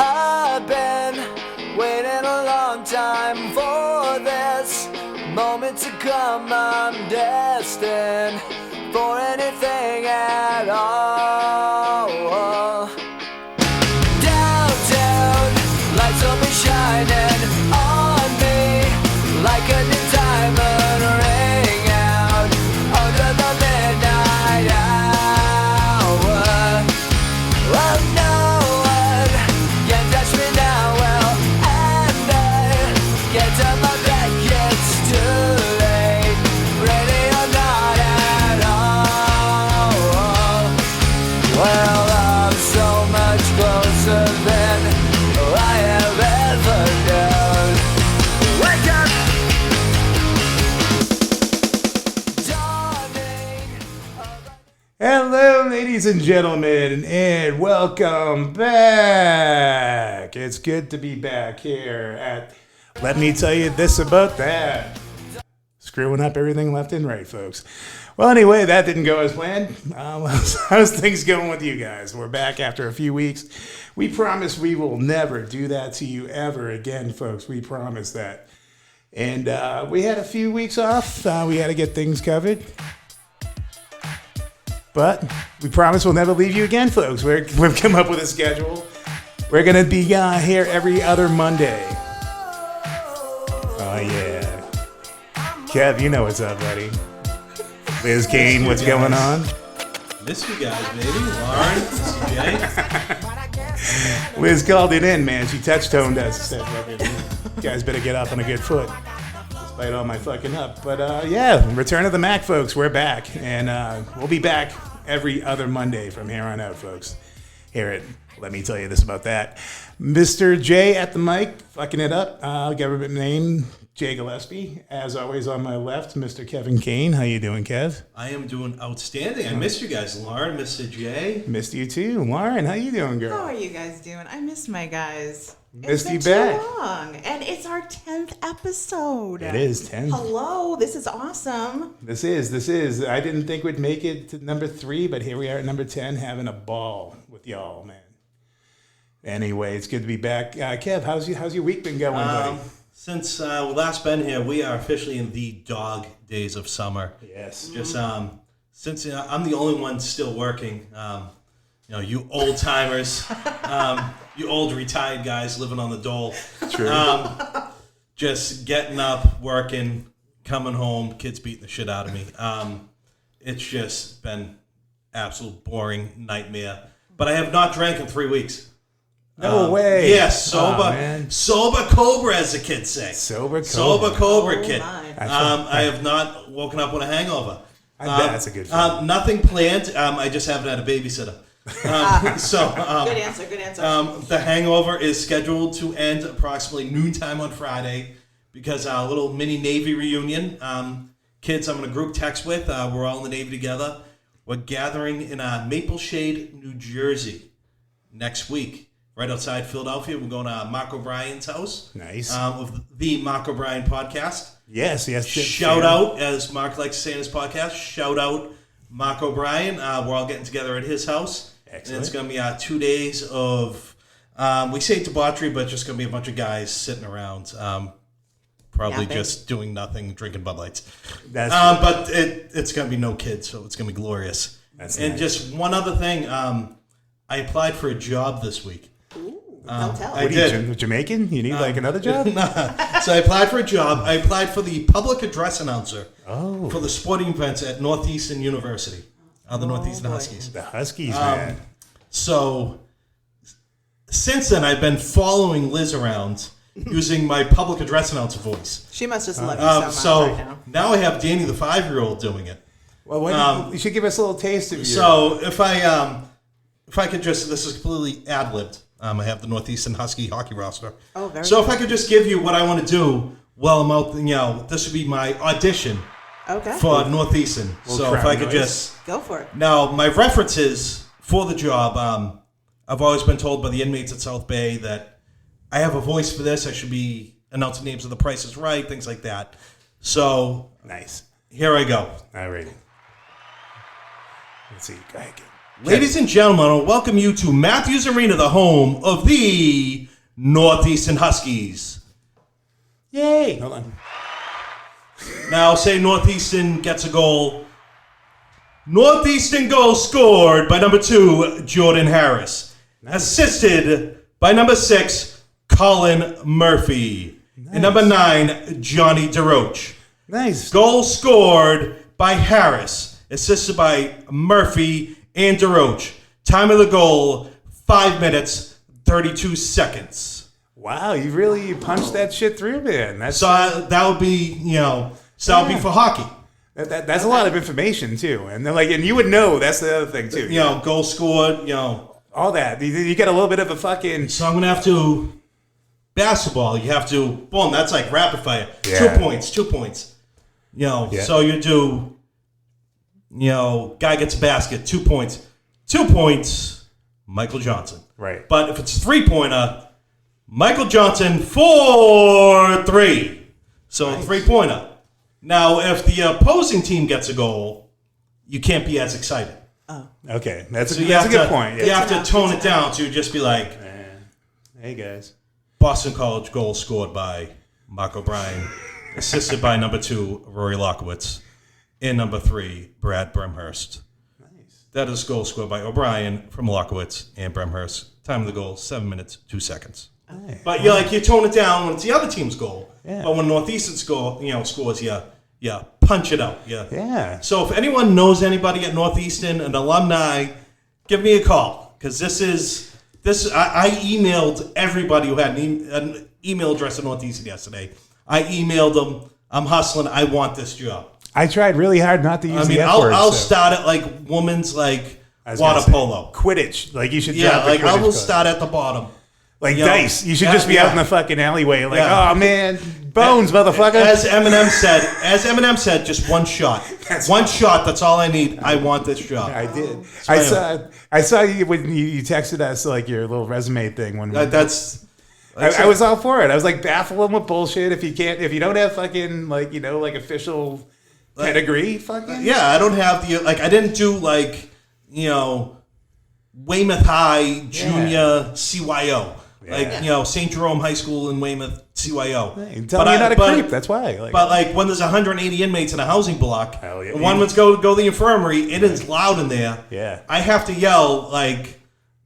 I've been waiting a long time for this moment to come. I'm destined for anything at all. Downtown, lights will be shining on me like a new diamond ring out under the midnight hour. Well, no one can touch me now. Well, and I get to my bed, it's too late. Ready or not at all. Well, I'm so much closer than I have ever known. Wake up! Dawning of a- Hello, ladies and gentlemen, and welcome back. It's good to be back here at Let Me Tell You This About That. Screwing up everything left and right, folks. Well, anyway, that didn't go as planned. How's things going with you guys? We're back after a few weeks. We promise we will never do that to you ever again, folks. We promise that. And we had a few weeks off. We had to get things covered. But we promise we'll never leave you again, folks. We've come up with a schedule. We're going to be here every other Monday. Oh, yeah. Kev, you know what's up, buddy. Liz Kane, what's going on? Miss you guys, baby. Lauren, Miss you, Jay. Liz called it in, man. She touch-toned us. Said, "You guys better get off on a good foot." Despite all my fucking up. But, yeah, Return of the Mac, folks. We're back. And we'll be back every other Monday from here on out, folks. Hear it. Let me tell you this about that. Mr. J at the mic, fucking it up. Government name, Jay Gillespie. As always, on my left, Mr. Kevin Kane. How you doing, Kev? I am doing outstanding. I missed you guys, Lauren, Mr. Jay. Missed you too. Lauren, how you doing, girl? How are you guys doing? I missed my guys. Missed It's you been back. too long, and it's our 10th episode. It is 10. Hello, this is awesome. This is. I didn't think we'd make it to number 3, but here we are at number 10, having a ball with y'all, man. Anyway, it's good to be back. Kev, how's your week been going, buddy? Since we last been here, we are officially in the dog days of summer. Yes. Just since I'm the only one still working, you old timers, you old retired guys living on the dole. True. Just getting up, working, coming home, kids beating the shit out of me. It's just been absolute boring nightmare. But I have not drank in 3 weeks. No way. Yes, sober, man. sober cobra, as the kids say. Sober Sober cobra, Oh, kid. my. I have not woken up with a hangover. I bet that's a good feeling. Nothing planned. I just haven't had a babysitter. Good answer, good answer. The hangover is scheduled to end approximately noontime on Friday because our little mini Navy reunion. Kids, I'm in a group text with. We're all in the Navy together. We're gathering in Maple Shade, New Jersey next week. Right outside Philadelphia. We're going to Mark O'Brien's house. Nice. Of the Mark O'Brien podcast. Yes. Shout out, as Mark likes to say in his podcast, shout out Mark O'Brien. We're all getting together at his house. Excellent. And it's going to be 2 days of, we say debauchery, but just going to be a bunch of guys sitting around, probably Yapping. just doing nothing, drinking Bud Lights. That's But it's going to be no kids, so it's going to be glorious. That's and nice. just one other thing, I applied for a job this week. Ooh, don't tell. I What are did. you, Jamaican? You need like another job? So I applied for a job. I applied for the public address announcer Oh, for the sporting events at Northeastern University, the Northeastern boy. Huskies. the Huskies, man. So since then, I've been following Liz around using my public address announcer voice. She must just love you so So much right now. now I have Danny, the 5-year-old, doing it. Well, you should give us a little taste of your... So if I could just, this is completely ad-libbed. I have the Northeastern Husky hockey roster. Oh, very So if good. I could just give you what I want to do while I'm out, this would be my audition Okay, for Northeastern. So if crowd I could noise. just, go for it. now my references for the job, I've always been told by the inmates at South Bay that I have a voice for this. I should be announcing names of The Price is Right, things like that. So Nice. here I go. All righty. Let's see. Go ahead. Ladies and gentlemen, I welcome you to Matthews Arena, the home of the Northeastern Huskies. Yay! Hold on. Now say Northeastern gets a goal. Northeastern goal scored by number 2, Jordan Harris. Assisted by number 6, Colin Murphy. And number 9, Johnny DeRoche. Nice. Goal scored by Harris. Assisted by Murphy and DeRoche. Time of the goal, 5 minutes, 32 seconds. Wow, you really punched that shit through, man. That's So that would be, that would be for hockey. that's a lot of information too, and then and you would know. That's the other thing too. Goal scored, all that. You get a little bit of a fucking. So I'm going to have to, basketball, you have to, boom, that's like rapid fire. Yeah. 2 points. So you do, guy gets a basket, 2 points. 2 points, Michael Johnson. Right. But if it's a 3-pointer, Michael Johnson 4-3. So Nice. 3-pointer. Now, if the opposing team gets a goal, you can't be as excited. Okay, that's So a you have good to, point. You have to tone it down to just be like, Hey guys. Boston College goal scored by Mark O'Brien, assisted by number 2, Rory Lockowitz, and number 3, Brad Bremhurst. Nice. That is goal scored by O'Brien from Lockowitz and Bremhurst. Time of the goal, 7 minutes, 2 seconds. Nice. But you tone it down when it's the other team's goal. Yeah. But when Northeastern scores, you punch it out. Yeah. So if anyone knows anybody at Northeastern, an alumni, give me a call, because I emailed everybody who had an email address at Northeastern yesterday. I emailed them. I'm hustling. I want this job. I tried really hard not to use the F word. I'll so. start at women's I was water gonna say, polo. Quidditch. You should Yeah, drop the I Quidditch will club. start at the bottom. Dice. You should just be out in the fucking alleyway Yeah. oh man, bones, motherfucker. As Eminem said, just one shot. One shot, that's all I need. I want this job. I did. So I saw you when you texted us your little resume thing when That's I was all for it. I was baffle them with bullshit. If you don't have fucking official pedigree, fucking I don't have the I didn't do Weymouth High Junior CYO. St. Jerome High School in Weymouth CYO. Hey, tell me you're not a creep. That's why. But when there's 180 inmates in a housing block, Hell yeah. and one must go to the infirmary. It is loud in there. Yeah. I have to yell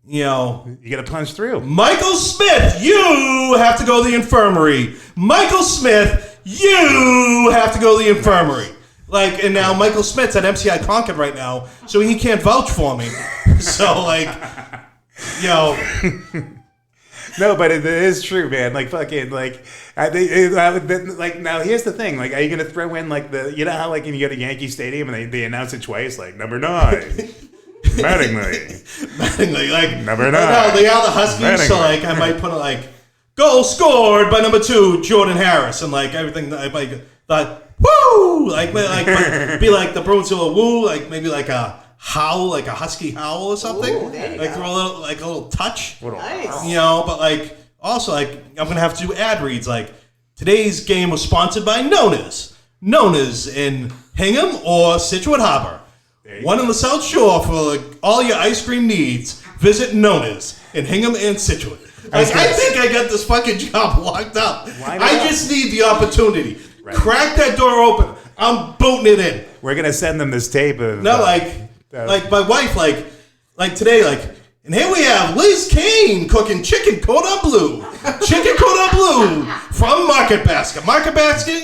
you got to punch through. Michael Smith, you have to go to the infirmary. Michael Smith, you have to go to the infirmary. And now Michael Smith's at MCI Concord right now, so he can't vouch for me. So No, but it is true, man. Now here's the thing. Are you gonna throw in how when you go to Yankee Stadium and they announce it twice, number 9, Mattingly, number 9. No, they are the Huskies, so I might put goal scored by number 2, Jordan Harris, and everything. I might woo, be like the Bruins do a woo, maybe a howl, like a husky howl or something. Ooh, there you go. Throw a little touch. Nice. But also I'm gonna have to do ad reads today's game was sponsored by Nona's in Hingham or Situate Harbor. One on the South Shore for all your ice cream needs. Visit Nona's in Hingham and Situate. I think I got this fucking job locked up. Why not? I just need the opportunity. Right. Crack that door open. I'm booting it in. We're gonna send them this tape of No, my wife, today, and here we have Liz Kane cooking chicken cordon bleu. Chicken cordon bleu from Market Basket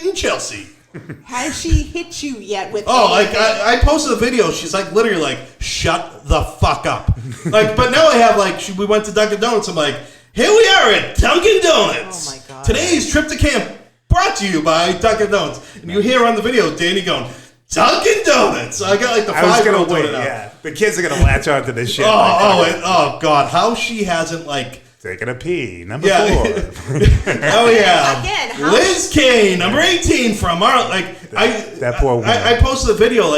in Chelsea. Has she hit you yet with anything? I posted a video. She's literally shut the fuck up. But now I have we went to Dunkin' Donuts. I'm here we are at Dunkin' Donuts. Oh my God. Today's trip to camp brought to you by Dunkin' Donuts. And you hear on the video Danny going, Dunkin' Donuts. So I got the I was gonna 5-year-old wait. doing it out. Yeah, the kids are gonna latch onto this shit. Oh God! How she hasn't taking a pee. Number 4. Oh yeah. Again, how Liz Kane, number 18 from our that poor woman. I posted a video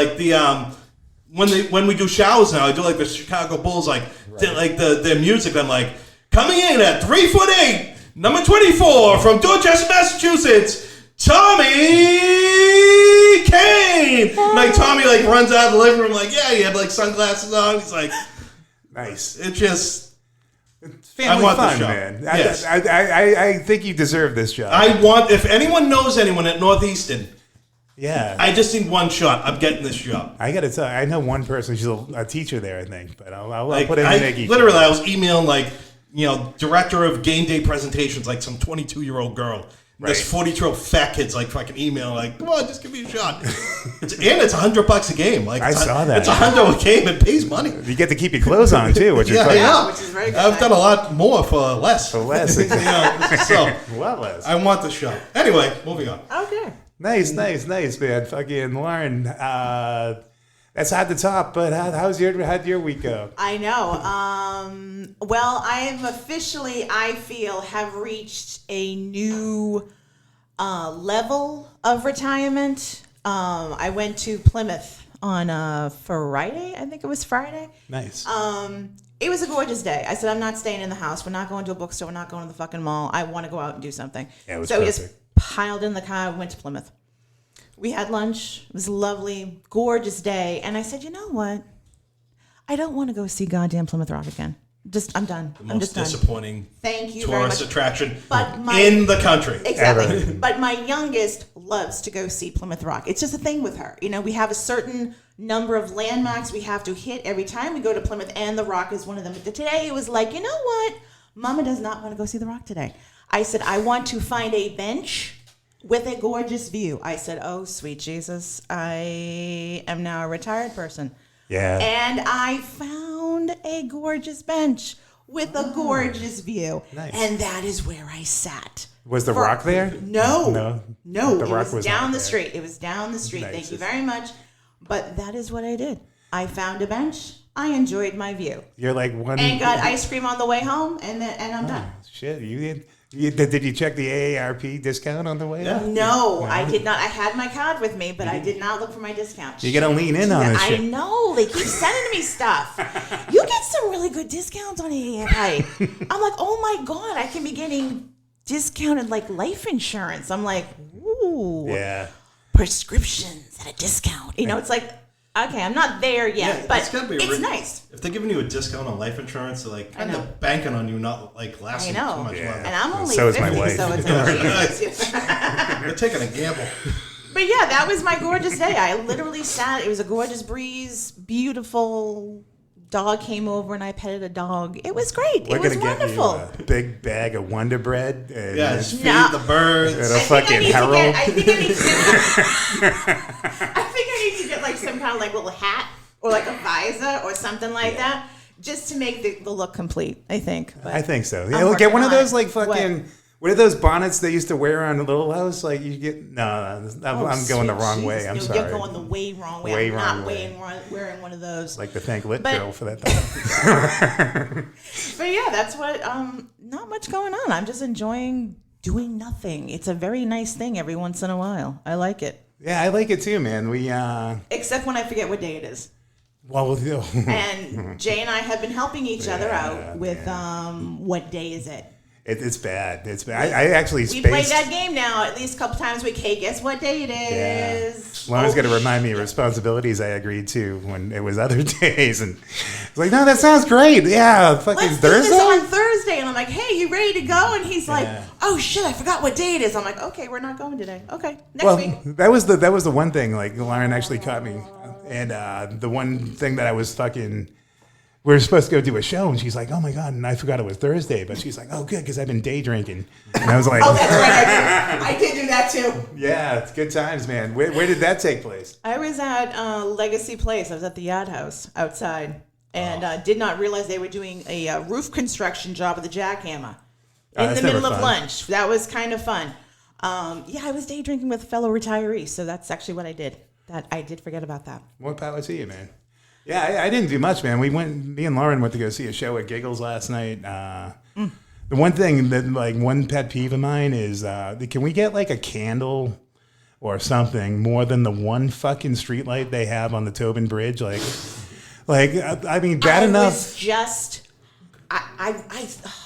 when we do showers now. I do the Chicago Bulls their music. I'm coming in at 3'8", number 24 from Dorchester, Massachusetts. Tommy Kane. Tommy runs out of the living room he had sunglasses on. He's Nice. It just, It's family I want the fun, show. man. Yes. I think you deserve this job. if anyone knows anyone at Northeastern, yeah. I just need one shot. I'm getting this job. I gotta tell you, I know one person. She's a teacher there, I think. But I'll Like, put in I Nikki. was emailing director of game day presentations, like some 22-year-old girl. And This Right. 40-year-old fat kid's like fucking email, like, come on, just give me a shot. It's $100 a game. Like, I saw that. It's $100 a game. It pays money. You get to keep your clothes on too, which is Yeah, fun. yeah. Which is very good. I've done a lot more for less. For less. So Well, less. I want the shot. Anyway, moving on. Okay. Nice, man. Fucking Lauren. That's hard to top. But how'd your week go? I know. Well, I am officially, I feel, have reached a new level of retirement. I went to Plymouth on Friday. I think it was Friday. Nice. It was a gorgeous day. I said, I'm not staying in the house. We're not going to a bookstore. We're not going to the fucking mall. I want to go out and do something. Yeah, it was so we perfect. just piled in the car. We went to Plymouth. We had lunch. It was a lovely, gorgeous day. And I said, you know what? I don't want to go see goddamn Plymouth Rock again. I'm done. The I'm most just done. disappointing Thank you very tourist much. attraction But in the country. Exactly. Ever. But my youngest loves to go see Plymouth Rock. It's just a thing with her. You know, we have a certain number of landmarks we have to hit every time we go to Plymouth, and the Rock is one of them. But today it was like, you know what? Mama does not want to go see the Rock today. I said, I want to find a bench with a gorgeous view. I said, oh, sweet Jesus, I am now a retired person. Yeah. And I found a gorgeous bench with a gorgeous view. Nice. And that is where I sat. Was the Rock there? No. The It Rock was not down the there. street. It was down the street. Nice. Thank you very much. But that is what I did. I found a bench. I enjoyed my view. You're like one. And got ice cream on the way home, and I'm done. Shit, did you check the AARP discount on the way Yeah. out? No, I did not. I had my card with me, but I did not look for my discount. You gotta lean in on this I shit. know. They keep sending me stuff. You get some really good discounts on AARP. I'm like, oh my God, I can be getting discounted like life insurance. I'm like, ooh. Yeah. Prescriptions at a discount. You know, it's like, okay, I'm not there yet, but it's gotta be it's nice. If they're giving you a discount on life insurance, they're like kind know. of banking on you not like I lasting know. too much Yeah. longer. And I'm only So is 50, my wife. so it's They're taking a gamble. But yeah, that was my gorgeous day. I literally sat. It was a gorgeous breeze, beautiful. Dog came over and I petted a dog. It was great. We're it was gonna wonderful. get you a big bag of Wonder Bread. And Yes, feed No. the birds. And a I think fucking I need to Harold. get. I think I need to get like some kind of like little hat or like a visor or something like that, just to make the look complete. I think. But I think so. I'm Yeah, look, get one of working on those it. like fucking. What are those bonnets they used to wear on the Little House? Like you get I'm going the wrong way. I'm no, sorry. You're going the way wrong way. Way I'm wrong not way. wearing one of those. Like to thank Lit But- Girl for that. Thought. But yeah, that's what. Not much going on. I'm just enjoying doing nothing. It's a very nice thing every once in a while. I like it, Yeah, I like it too, man. We except when I forget what day it is. well, And Jay and I have been helping each other out with what day is it? it's bad. It's bad. I actually We play spaced. that game now at least a couple times a week. Hey, guess what day it is? Lauren's got to remind me of responsibilities I agreed to when it was other days, and it's like, no, that sounds great. Yeah, fucking Let's do Thursday. this on Thursday. And I'm like, hey, you ready to go? And he's like, Yeah. oh shit, I forgot what day it is. I'm like, okay, we're not going today. Okay, next Well, week. that was the one thing. Like Lauren actually caught me, and the one thing that I was fucking. We were supposed to go do a show, and she's like, "Oh my god!" And I forgot it was Thursday, but she's like, "Oh, good, because I've been day drinking." And I was like, Oh, that's right. I did do that too. "Yeah, it's good times, man." Where did that take place? I was at Legacy Place. I was at the Yacht House outside, and did not realize they were doing a roof construction job with a jackhammer in that's the middle never of fun. lunch. That was kind of fun. Yeah, I was day drinking with a fellow retiree, so that's actually what I did. That I did forget about that. More power to you, man. Yeah, I didn't do much, man. Me and Lauren went to go see a show at Giggles last night. The one thing that, like, one pet peeve of mine is, can we get like a candle or something more than the one fucking streetlight they have on the Tobin Bridge? Like, I mean, bad I enough. was just, I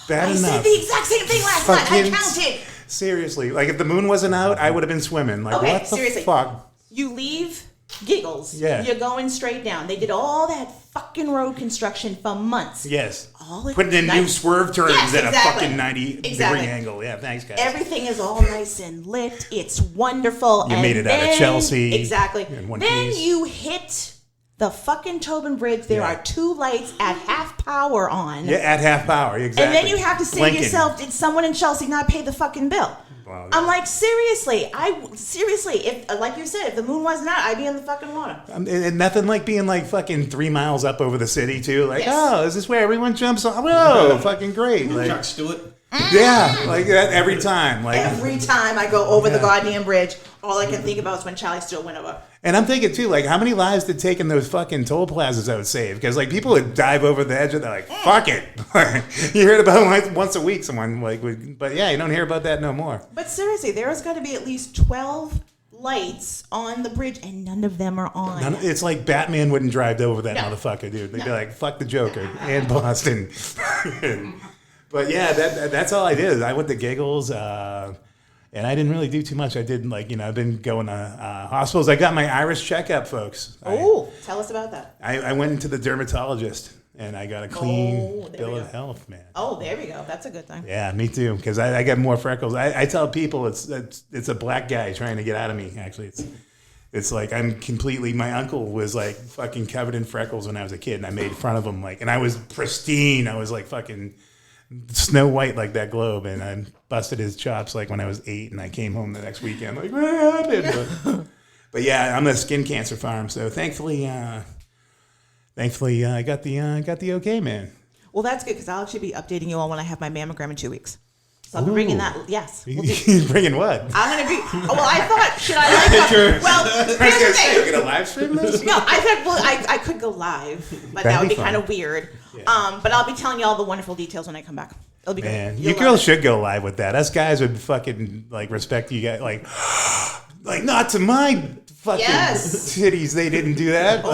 Bad I enough. said the exact same thing last night. I Fucking counted. Seriously, like if the moon wasn't out, I would have been swimming. Like, what the seriously. fuck? You leave Giggles. Yeah. You're going straight down. They did all that fucking road construction for months. Yes. All Putting in new swerve turns at exactly. a fucking 90-degree angle. Yeah, thanks, guys. Everything is all nice and lit. It's wonderful. You made it out of Chelsea. Exactly. In one Then piece. you hit the fucking Tobin Bridge. There are 2 lights at half power on. Yeah, at half power, exactly. And then you have to say Blinking. to yourself, did someone in Chelsea not pay the fucking bill? Well, I'm like, seriously, if, like you said, if the moon wasn't out, I'd be in the fucking water. And nothing like being like fucking 3 miles up over the city too. Like, Yes. oh, is this where everyone jumps on? Whoa, fucking great! Like, Chuck Stewart. yeah, like that every time. Like, Every time I go over the goddamn bridge, all I can think about is when Charlie Stewart went over. and I'm thinking too, like, how many lives did taking those fucking toll plazas that would save? Because like people would dive over the edge and they're like, fuck it. You heard about it like once a week, someone like would, but yeah, you don't hear about that no more. But seriously, there has got to be at least 12 lights on the bridge, and none of them are on. It's like Batman wouldn't drive over that No. motherfucker, dude. They'd be No. like, fuck the Joker and Boston. But yeah, that's all I did. I went to Giggles, and I didn't really do too much. I did I've been going to hospitals. I got my iris checkup, folks. Oh, tell us about that. I went into the dermatologist, and I got a clean Oh, there bill we of go. health, man. Oh, there we go. That's a good thing. Yeah, me too. Because I got more freckles. I tell people it's a black guy trying to get out of me. Actually, it's like I'm completely. My uncle was like fucking covered in freckles when I was a kid, and I made fun of him. And I was pristine. I was like fucking Snow White, like that globe, and I busted his chops like when I was 8, and I came home the next weekend like, what happened? But yeah, I'm a skin cancer farm, so thankfully, I got the okay, man. Well, that's good because I'll actually be updating you on when I have my mammogram in 2 weeks. So I'll be bringing that. Yes. We'll do- You bringing what? I'm going to be. Oh, well, I thought, should I like Pictures. Well, here's the thing. You're gonna live stream this? No, I said, well, I could go live, but That'd that would be be kind fun. of weird. But I'll be telling you all the wonderful details when I come back. It'll be Man, great. you You'll girls love it. should go live with that. Us guys would fucking like respect you guys. Like not to my fucking Yes. titties. They didn't do that.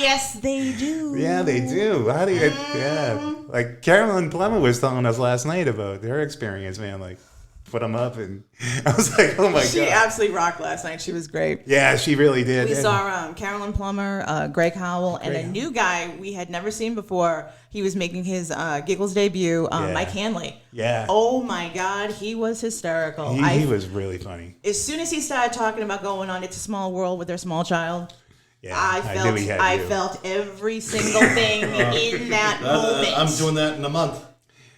Yes, they do. Yeah, they do. How do you? Yeah, like Carolyn Plummer was telling us last night about her experience. Man, like put them up, and I was like, oh my She god. absolutely rocked last night. She was great. Yeah, she really did. We And- saw Carolyn Plummer, Greg Howell, and a new guy we had never seen before. He was making his Giggles debut, Yeah. Mike Hanley. Yeah. Oh my God, he was hysterical. He was really funny. As soon as he started talking about going on It's a Small World with their small child, Yeah, I knew he had you. felt every single thing in that moment. I'm doing that in a month.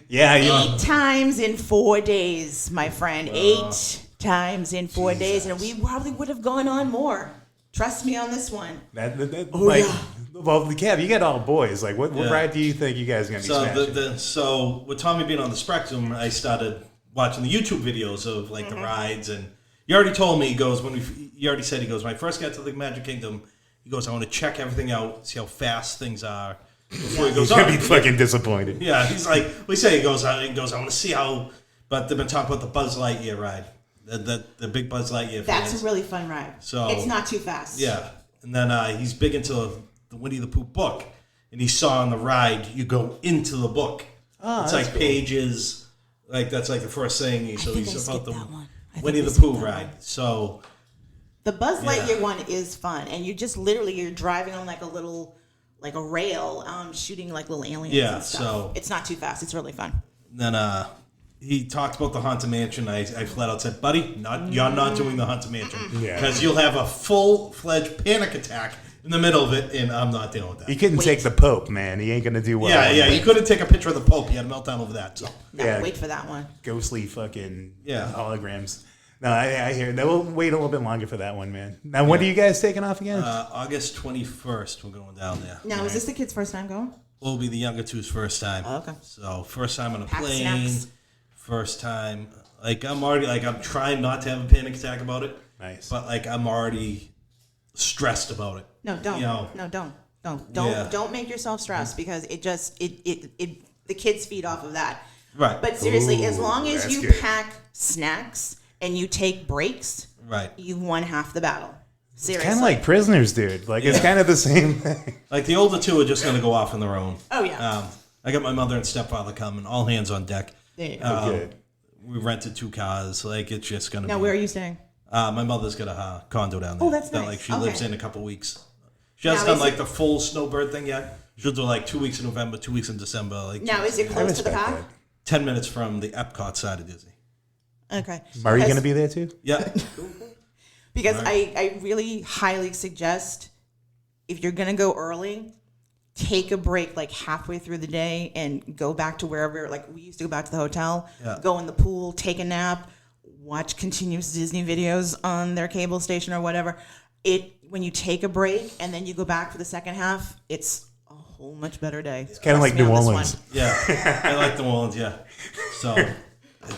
Yeah, 8 times in 4 days, my friend. 8 times in 4 days, and we probably would have gone on more. Trust me on this one. Well, Kev, you got all boys. Like, what Yeah. ride do you think you guys are gonna be smashing? So with Tommy being on the spectrum, I started watching the YouTube videos of like the rides, and you already told me. He goes you already said he goes. When I first got to the Magic Kingdom, he goes, I want to check everything out, see how fast things are before he goes He's gonna be on. fucking disappointed. Yeah, he's like, we say he goes, I want to see how. But they've been talking about the Buzz Lightyear ride, the big Buzz Lightyear. That's fans. a really fun ride. So- it's not too fast. Yeah, and then he's big into the Winnie the Pooh book, and he saw on the ride you go into the book. It's like pages, like that's like the first thing. So think I he's about skipped the that one. I think Winnie I the skipped Pooh that ride. one. So The Buzz Yeah. Lightyear one is fun, and you just literally you're driving on like a rail, shooting like little aliens. Yeah, and stuff. so- It's not too fast. It's really fun. then he talked about the Haunted Mansion. I flat out said, buddy, you're not doing the Haunted Mansion Yeah. because you'll have a full-fledged panic attack in the middle of it, and I'm not dealing with that. He couldn't take the Pope, man. He ain't gonna do well. Yeah, you couldn't take a picture of the Pope. You had a meltdown over that. So. No, Yeah. wait for that one. Ghostly fucking Yeah. holograms. No, I hear. No, we'll wait a little bit longer for that one, man. Now, when are you guys taking off again? August 21st, we're going down there. Now, is this the kid's first time going? Will be the younger two's first time. Oh, okay. So first time on a Pack plane. snacks. First time. Like I'm already I'm trying not to have a panic attack about it. Nice. But like I'm already stressed about it. No, don't. You know. No, don't. Yeah. Don't make yourself stressed because it the kids feed off of that. Right. But seriously, Ooh, as long as that's you good. pack snacks and you take breaks, Right. you've won half the battle. Seriously. Kind of like prisoners, dude. Like it's kind of the same thing. Like the older two are just gonna go off on their own. Oh, yeah. I got my mother and stepfather coming, all hands on deck. There you go. Good. We rented 2 cars. Like it's just gonna Now, be where are you staying? my mother's got a condo down there. Oh, that's that, nice. Like she Okay. lives in a couple weeks. She hasn't Now, done is like the full snowbird thing yet. She'll do like 2 weeks in November, 2 weeks in December. Like Now, is it close to the respect park? that. 10 minutes from the Epcot side of Disney. Okay. Are you Because- going to be there too? Yeah. Because Right. I really highly suggest if you're going to go early, take a break like halfway through the day and go back to wherever, like we used to go back to the hotel, Yeah. go in the pool, take a nap, watch continuous Disney videos on their cable station or whatever. When you take a break and then you go back for the second half, it's a whole much better day. It's kinda like New Orleans. Yeah. I like the Orleans, yeah. So it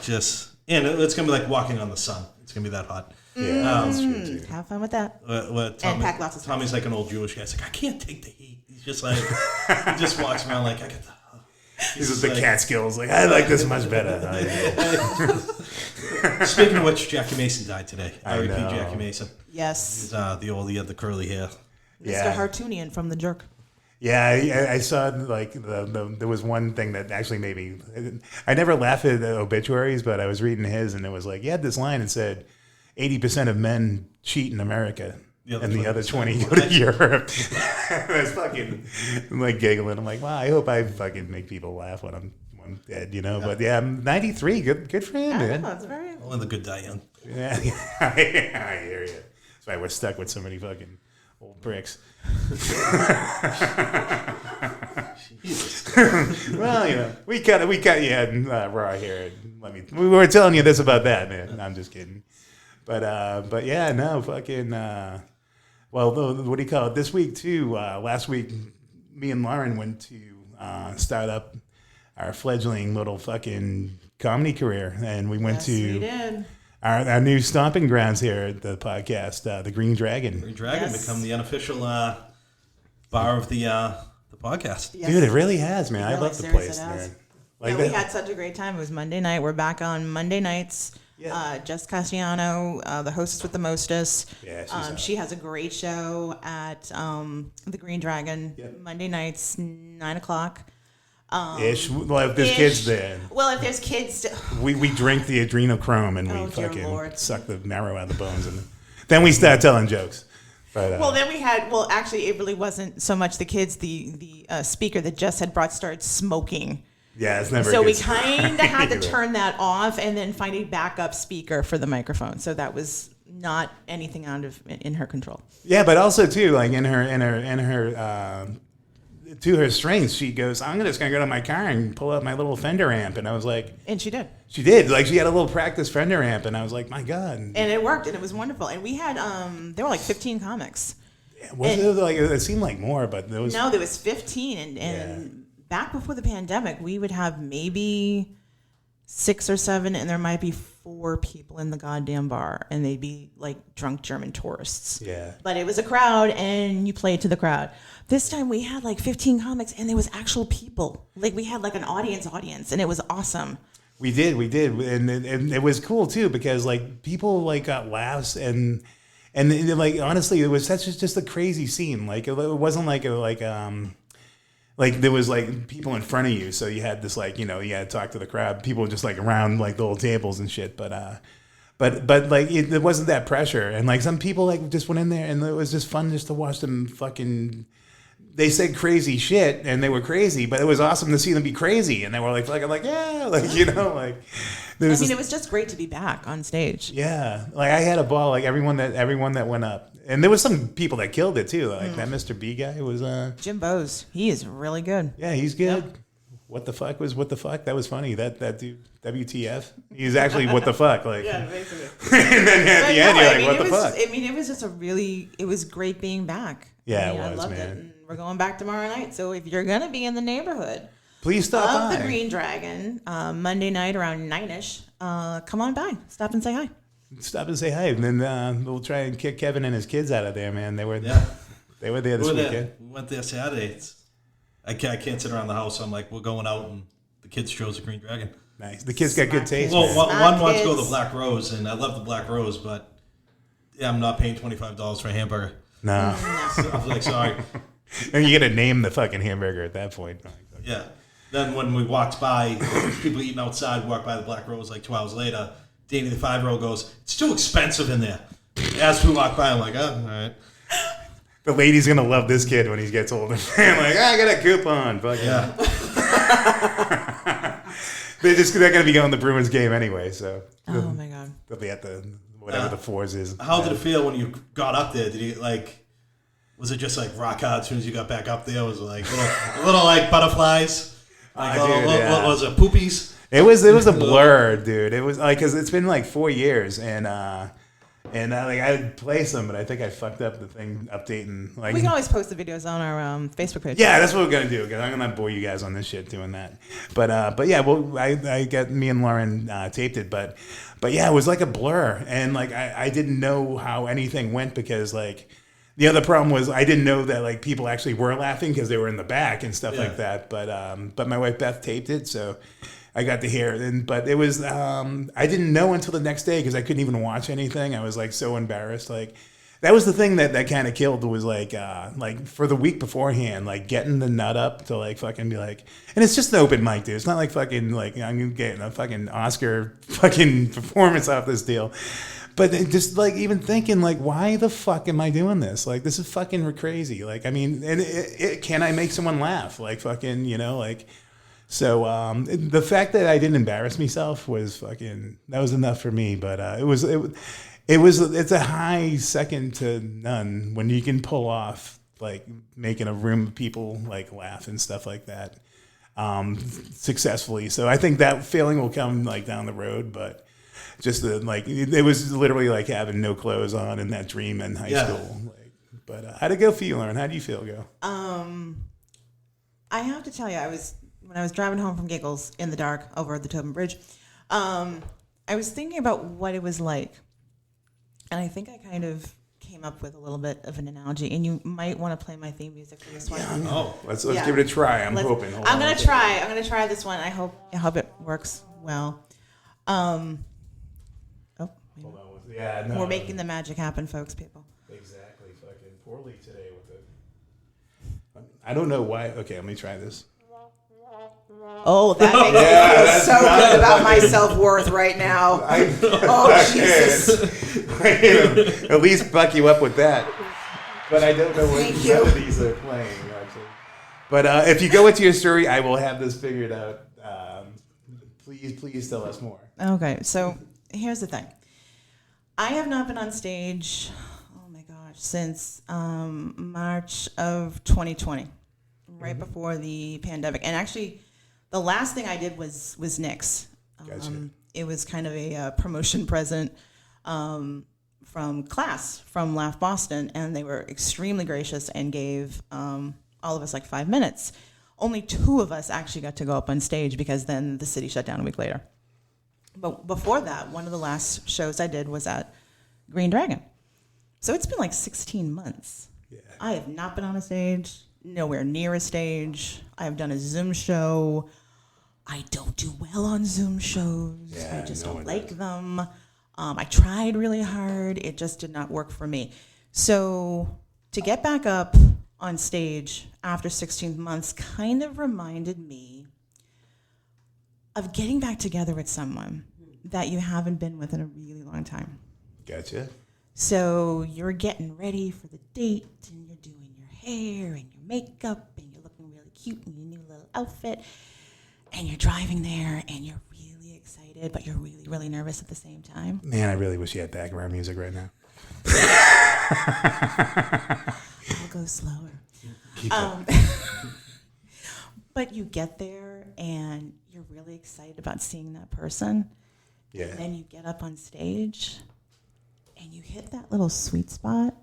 just, and it's going to be like walking on the sun. It's going to be that hot. Yeah, that's true too. Have fun with that. Tommy, pack lots of snacks. Tommy's like an old Jewish guy. He's like, I can't take the heat. He's just like, he just walks around like, I get the. This is the Catskills. Like, I like this much better. Speaking of which, Jackie Mason died today. I R.I.P. know. Jackie Mason. Yes. He's he had the curly hair. Mr. Yeah. Hartoonian from The Jerk. Yeah, I saw like there was one thing that actually made me. I never laugh at the obituaries, but I was reading his, and it was like he had this line that said, "80% of men cheat in America, and the other 20 go to Europe." I was fucking like giggling. I'm like, wow, I hope I fucking make people laugh when I'm dead, you know. But yeah, I'm 93. Good for him, man. Oh, it's very. Only the good die young. Yeah, I hear you. That's why we're stuck with so many fucking old bricks. Well, you know, we cut you had raw hair. We were telling you this about that, man. I'm just kidding. But yeah, no, fucking. Well, what do you call it? This week too. Last week, me and Lauren went to start up our fledgling little fucking comedy career, and we went Yes, to we did. our new stomping grounds here at the podcast, the Green Dragon. Green Dragon Yes. become the unofficial bar of the podcast. Yes. Dude, it really has, man. I really love the serious place, it has. man. Like Yeah, we that- had such a great time. It was Monday night. We're back on Monday nights. Yeah. Jess Castellano, the hostess with the mostest. Yeah, she's hot. She has a great show at the Green Dragon Yep. Monday nights, 9:00. Ish. Well, if there's Ish. kids there, Well, if there's kids, we drink the adrenochrome and Oh, we dear fucking Lord. suck the marrow out of the bones, and then we start telling jokes. But well, then we had. Well, actually, it really wasn't so much the kids. The speaker that Jess had brought started smoking. yeah, it's never. So a we good kind of had to either. turn that off and then find a backup speaker for the microphone. So that was not anything out of in her control. Yeah, but also too, like in her to her strengths, she goes, "I'm just gonna go to my car and pull out my little Fender amp," and I was like, And she did. she did, like she had a little practice Fender amp, and I was like, my God, And it worked and it was wonderful. And we had there were like 15 comics. was it like it seemed like more, but there was No, there was 15 and back before the pandemic, we would have maybe 6 or 7 and there might be 4 people in the goddamn bar and they'd be like drunk German tourists. yeah. But it was a crowd and you played to the crowd. This time we had like 15 comics and there was actual people. Like we had like an audience and it was awesome. We did, and it was cool too because like people like got laughs and like honestly, it was such just a crazy scene. Like it wasn't like there was like people in front of you, so you had this like you had to talk to the crowd. People just like around like the little tables and shit, but like it wasn't that pressure, and like some people like just went in there and it was just fun just to watch them fucking. They said crazy shit and they were crazy, but it was awesome to see them be crazy and they were like fucking like yeah, like like there was it was just great to be back on stage. yeah, like I had a ball. Like everyone that went up, and there was some people that killed it too. Like that Mr. B guy was Jim Bose, he is really good. yeah, he's good. What the fuck was what the fuck? That was funny. That dude, WTF? He's actually what the fuck? Like basically. and then at the end you're like what the fuck? It was just it was great being back. Yeah, I it was, loved man. it. And we're going back tomorrow night. So if you're going to be in the neighborhood Please stop of by. the Green Dragon, Monday night around 9ish, come on by. Stop and say hi. Stop and say hi, and then we'll try and kick Kevin and his kids out of there, man. They were Yeah. they were there this We were weekend. there. We went there Saturday. I can't sit around the house. So I'm like, we're going out, and the kids chose the Green Dragon. Nice. The kids got good Smart taste. Well, man. one wants to go to kids. the Black Rose, and I love the Black Rose, but yeah, I'm not paying $25 for a hamburger. No, So I was like, sorry. and you got to name the fucking hamburger at that point. Yeah. Then when we walked by, people eating outside, walked by the Black Rose like 2 hours later, Danny, the 5-year-old, goes, it's too expensive in there. As we walk by, I'm like, oh, all right. the lady's gonna love this kid when he gets older. Like, I got a coupon. Fuck Yeah. They're gonna be going to the Bruins game anyway, so Oh my god. they'll be at the whatever the fours is. How did it feel when you got up there? Did you like? Was it just like rock hard as soon as you got back up there? Was it like little like butterflies? Like Dude, what was it? Poopies? It was a blur, dude. It was like, because it's been like 4 years, and like I play some, but I think I fucked up the thing updating. Like, We can always post the videos on our Facebook page. yeah, that's what we're gonna do. Cause I'm gonna bore you guys on this shit doing that. But yeah, well, I got me and Lauren taped it, but yeah, it was like a blur, and like I didn't know how anything went, because like the other problem was I didn't know that like people actually were laughing because they were in the back and stuff like that. But my wife Beth taped it, so I got to hear it. But it was I didn't know until the next day, because I couldn't even watch anything. I was like so embarrassed. Like that was the thing that kind of killed, was like for the week beforehand, like getting the nut up to like fucking be like, and it's just an open mic, dude. It's not like fucking like I'm getting a fucking Oscar fucking performance off this deal. But just like even thinking like, why the fuck am I doing this? Like, this is fucking crazy. Like, I mean, and can I make someone laugh? Like fucking, like. So the fact that I didn't embarrass myself was fucking, that was enough for me. But it's a high second to none when you can pull off like making a room of people like laugh and stuff like that successfully. So I think that feeling will come like down the road, but just like it was literally like having no clothes on in that dream in high school. Like, but how'd it go for you, Lauren? How do you feel, go? I have to tell you, when I was driving home from Giggles in the dark over the Tobin Bridge, I was thinking about what it was like. And I think I kind of came up with a little bit of an analogy. And you might want to play my theme music for this one. Let's give it a try. I'm hoping. I'm going to try. I'm going to try this one. I hope it works well. We're making the magic happen, folks, people. Exactly. Fucking poorly today with it. I don't know why. Okay, let me try this. Oh, that makes me feel so good about my self-worth right now. Jesus. At least buck you up with that. But I don't know what none of these are playing, actually. But if you go into your story, I will have this figured out. Please tell us more. Okay, so here's the thing. I have not been on stage, oh my gosh, since March of 2020, right before the pandemic. And actually, the last thing I did was Nick's. Gotcha. It was kind of a promotion present from class from Laugh Boston, and they were extremely gracious and gave all of us like 5 minutes. Only 2 of us actually got to go up on stage, because then the city shut down a week later. But before that, one of the last shows I did was at Green Dragon. So it's been like 16 months. Yeah. I have not been on a stage, nowhere near a stage. I have done a Zoom show. I don't do well on Zoom shows. Yeah, I just no don't one like does. them. I tried really hard. It just did not work for me. So to get back up on stage after 16 months kind of reminded me of getting back together with someone that you haven't been with in a really long time. Gotcha. So you're getting ready for the date, and you're doing your hair and your makeup, and you're looking really cute in your new little outfit, and you're driving there, and you're really excited, but you're really, really nervous at the same time. Man, I really wish you had background music right now. I'll go slower. But you get there, and you're really excited about seeing that person. Yeah. And then you get up on stage, and you hit that little sweet spot,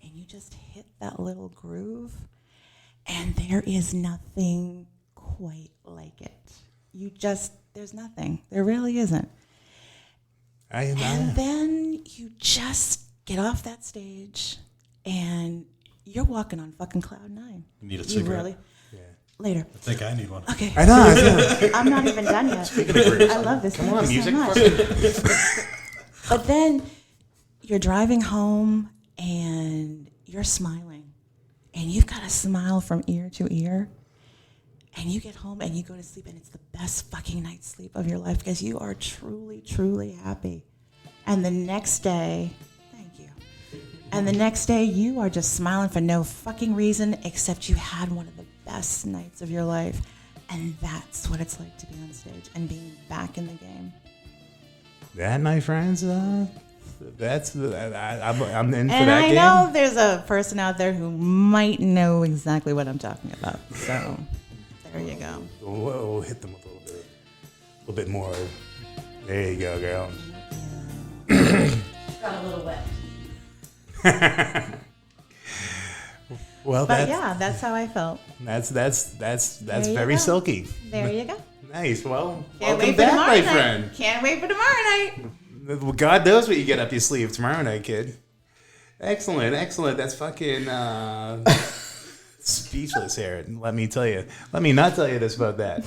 and you just hit that little groove, and there is nothing quite like it. There's nothing. There really isn't. And then you just get off that stage, and you're walking on fucking cloud 9. You need a You cigarette? really? Yeah. Later. I think I need one. Okay. I know. I'm not even done yet. I love this. Come on, Thank you music. so much. But then you're driving home, and you're smiling, and you've got a smile from ear to ear, and you get home and you go to sleep, and it's the best fucking night's sleep of your life, because you are truly, truly happy. And the next day, thank you. And the next day, you are just smiling for no fucking reason, except you had one of the best nights of your life. And that's what it's like to be on stage and being back in the game. That, my friends, I'm in for And that I game. know there's a person out there who might know exactly what I'm talking about. So there you go. We'll hit them a little bit more. There you go, girl. Got a little wet. Well, But yeah, that's how I felt. that's you very go. silky. There you go. Nice. Well, Can't welcome wait for back, tomorrow my night. friend. Can't wait for tomorrow night. Well, God knows what you get up your sleeve tomorrow night, kid. Excellent. That's fucking speechless here. Let me tell you. Let me not tell you this about that.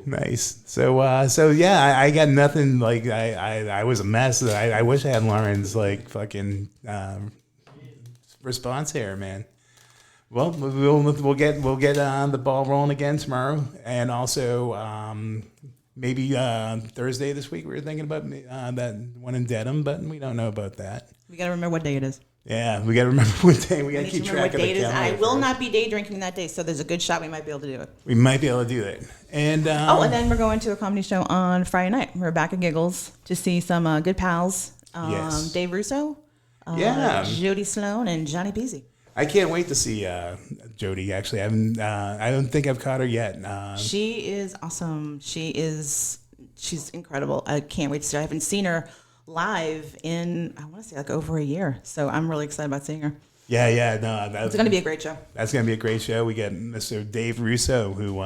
Nice. So yeah, I got nothing. Like I was a mess. I wish I had Lauren's like fucking response here, man. Well, we'll get the ball rolling again tomorrow, and also maybe Thursday this week. We were thinking about that one in Dedham, but we don't know about that. We got to remember what day it is. Yeah, we got to remember what day. We got to We keep need to remember track of what the date it is. calendar. I will first. not be day drinking that day, so there's a good shot we might be able to do it. We might be able to do that. And And then we're going to a comedy show on Friday night. We're back at Giggles to see some good pals. Yes. Dave Russo, Yeah. Jody Sloan, and Johnny Peasy. I can't wait to see Jody. Actually, I don't think I've caught her yet. She is awesome. She's incredible. I can't wait to see her. I haven't seen her live in, I want to say, like over a year. So I'm really excited about seeing her. Yeah. No, It's going to be a great show. That's going to be a great show. We got Mr. Dave Russo, who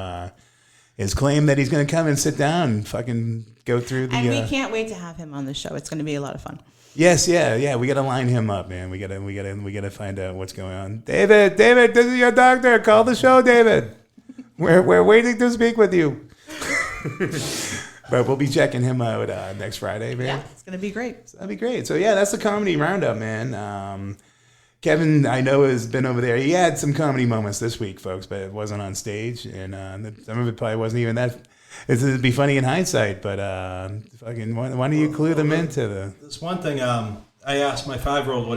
has claimed that he's going to come and sit down and fucking go through the. And we can't wait to have him on the show. It's going to be a lot of fun. Yes, yeah. We got to line him up, man. We got to find out what's going on. David, this is your doctor. Call the show, David. We're waiting to speak with you. But we'll be checking him out next Friday, man. Yeah, it's going to be great. So that'd be great. So yeah, that's the comedy roundup, man. Kevin, I know, has been over there. He had some comedy moments this week, folks, but it wasn't on stage, and some of it probably wasn't even that. It'd be funny in hindsight, but fucking why don't you clue them into the? There's one thing. I asked my 5-year-old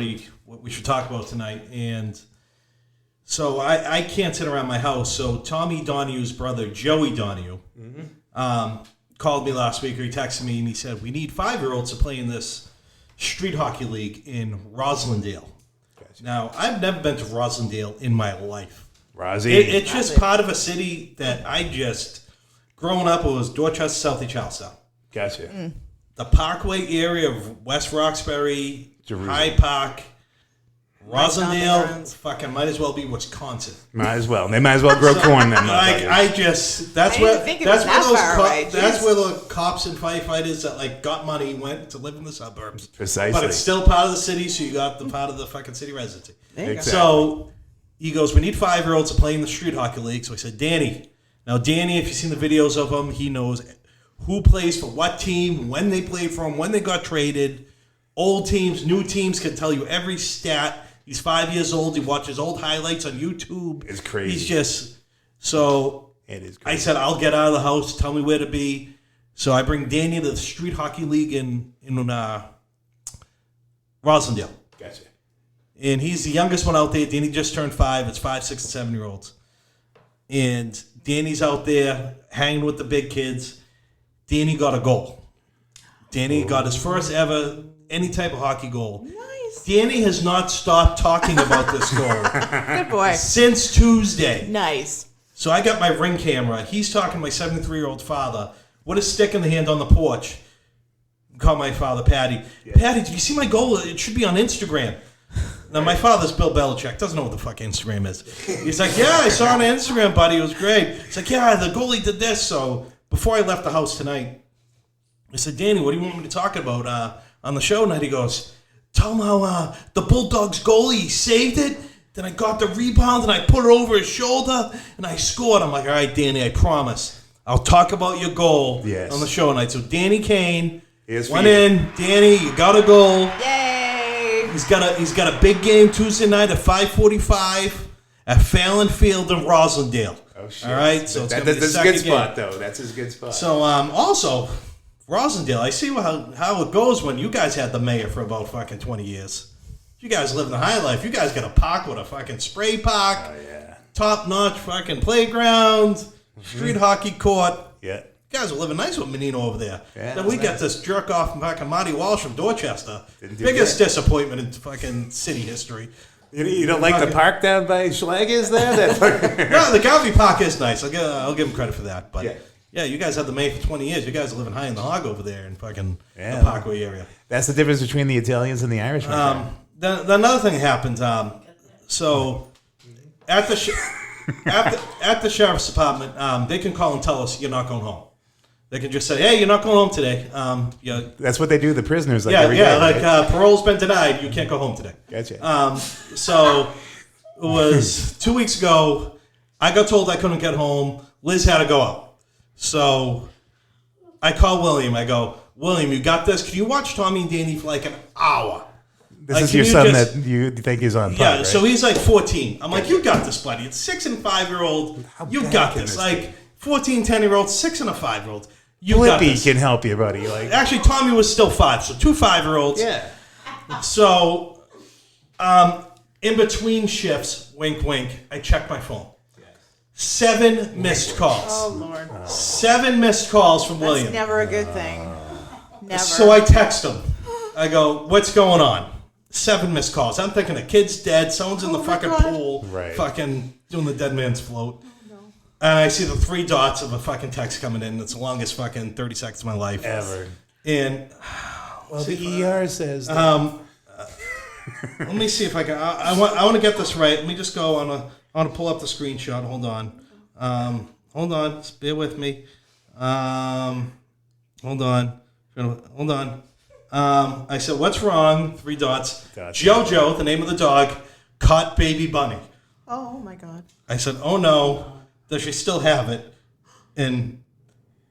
what we should talk about tonight, and so I can't sit around my house. So Tommy Donahue's brother, Joey Donahue, called me last week, or he texted me, and he said, we need 5-year-olds to play in this street hockey league in Roslindale. Gotcha. Now, I've never been to Roslindale in my life. Rosie. It's just part of a city that I just, growing up, it was Dorchester, South Charlestown. Gotcha. The Parkway area of West Roxbury, Jerusalem. Hyde Park, Roslindale, Grounds. fucking might as well be Wisconsin. Might as well. They might as well grow corn then. Like motherfuckers. that's I where didn't think it was that far away, that's jeez. where the cops and firefighters that like got money went to live in the suburbs. Precisely. But it's still part of the city, so you got the part of the fucking city residency. There you go. Exactly. So he goes, we need 5-year-olds to play in the street hockey league. So I said, Danny. Now Danny, if you've seen the videos of him, he knows who plays for what team, when they played for him, when they got traded. Old teams, new teams, can tell you every stat. He's 5 years old. He watches old highlights on YouTube. It's crazy. He's just so. It is I crazy. said, I'll get out of the house. Tell me where to be. So I bring Danny to the street hockey league in Roslindale. Gotcha. And he's the youngest one out there. Danny just turned 5. It's 5, 6, and 7-year-olds. And Danny's out there hanging with the big kids. Danny got a goal. Danny got his first ever any type of hockey goal. Nice. Danny has not stopped talking about this goal Good boy. since Tuesday. Nice. So I got my Ring camera. He's talking to my 73-year-old father with a stick in the hand on the porch. Call my father Patty. Patty, did you see my goal? It should be on Instagram. Now, my father's Bill Belichick. Doesn't know what the fuck Instagram is. He's like, yeah, I saw it on Instagram, buddy. It was great. It's like, yeah, the goalie did this. So before I left the house tonight, I said, Danny, what do you want me to talk about on the show tonight? He goes, tell him how the Bulldogs goalie saved it. Then I got the rebound and I put it over his shoulder and I scored. I'm like, all right, Danny, I promise. I'll talk about your goal Yes. on the show tonight. So Danny Kane Here's for went you. in. Danny, you got a goal. Yay. He's got a big game Tuesday night at 5:45 at Fallon Field in Roslindale. Oh shit! All right, so it's that's gonna be the a good second spot, game. though. That's his good spot. So also Roslindale, I see how it goes when you guys had the mayor for about fucking 20 years. You guys live in the high life. You guys got a park with a fucking spray park. Oh, yeah. Top-notch fucking playground. Street hockey court. Yeah. You guys are living nice with Menino over there. Yeah, then we nice. got this jerk-off fucking Marty Walsh from Dorchester. Didn't do Biggest that. disappointment in fucking city history. You don't like the park down by Schlage's there? No, the Garvey Park is nice. I'll give him credit for that. But Yeah. yeah, you guys had the May for 20 years. You guys are living high in the hog over there in fucking Yeah. the Parkway area. That's the difference between the Italians and the Irish. The another thing happened. So at the at the sheriff's department, they can call and tell us you're not going home. They can just say, "Hey, you're not going home today." That's what they do to the prisoners. Like yeah, every yeah. day, Like right? parole's been denied. You can't go home today. Gotcha. So it was 2 weeks ago. I got told I couldn't get home. Liz had to go out. So I call William. I go, William, you got this? Can you watch Tommy and Danny for like an hour? This Like, is can your you son just- that you think is on. Yeah, pot, right? so he's like 14. I'm like, you got this, buddy. It's 6 and 5-year-old. You bad got can this. this Like 14, 10-year-old, 6 and a 5-year-old. You got Blippi this. can help you, buddy. Like, Actually, Tommy was still 5, so 2 5-year-olds. yeah. So, in between shifts, wink, wink, I check my phone. 7 missed calls. Oh Lord, 7 missed calls from that's William. never a good thing. Never. So I text him. I go, what's going on? 7 missed calls. I'm thinking the kid's dead. Someone's in the my fucking God. pool, Right. fucking doing the dead man's float. And I see the 3 dots of a fucking text coming in. It's the longest fucking 30 seconds of my life. Ever. And Well, the ER says. That. let me see if I can. I want to get this right. Let me just go on a. I want to pull up the screenshot. Hold on. Hold on. Just bear with me. Hold on. Hold on. I said, what's wrong? 3 dots. Gotcha. Jojo, the name of the dog, caught baby bunny. Oh my God. I said, oh no, does she still have it? And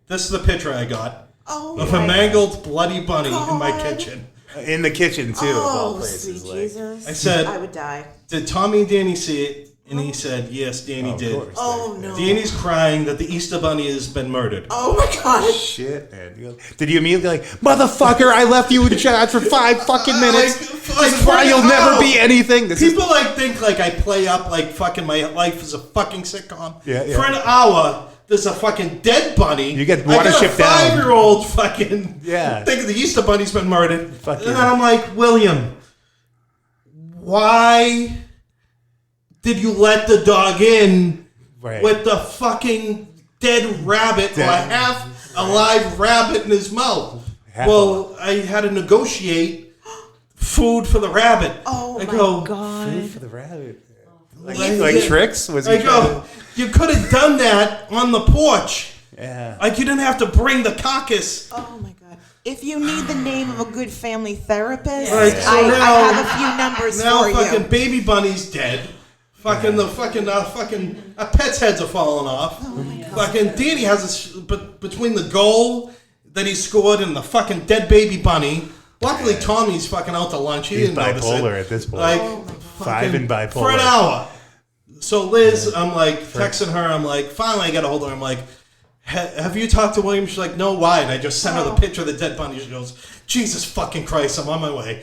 this is the picture I got Oh of a my mangled, bloody bunny in my God. kitchen. In the kitchen, too, of all Oh, places. sweet Like, Jesus. I said- I would die. Did Tommy and Danny see it? And he said, yes, Danny of did. course. Oh no. Danny's crying that the Easter Bunny has been murdered. Oh my God. Shit, man. Did you immediately like, motherfucker, I left you in charge for 5 fucking minutes. Like, This is why you'll never be anything. This is People like think like I play up like fucking my life is a fucking sitcom. Yeah, yeah. For an hour, there's a fucking dead bunny. You get I got Watership a down. 5-year-old fucking Yeah. thinking the Easter Bunny's been murdered. Fuck and yeah. then I'm like, William, why did you let the dog in Right. with the fucking dead rabbit or a Dead. half alive rabbit in his mouth? Half Well, I had to negotiate food for the rabbit. Oh I my go, God. Food for the rabbit. Like, Yeah. tricks? Was he I go, you could have done that on the porch. Yeah. Like, you didn't have to bring the carcass. Oh my God. If you need the name of a good family therapist, Right, so I now- have a few numbers Now for fucking you. baby bunny's dead. Fucking the fucking pet's heads are falling off. Fucking Danny has between the goal that he scored and the fucking dead baby bunny. Luckily, Tommy's fucking out to lunch. He He's didn't notice it. bipolar at this point. Like 5 and bipolar. for an hour. So Liz, I'm like texting her. I'm like, finally, I got a hold of her. I'm like, have you talked to William? She's like, no. Why? And I just sent her the picture of the dead bunny. She goes, Jesus fucking Christ, I'm on my way.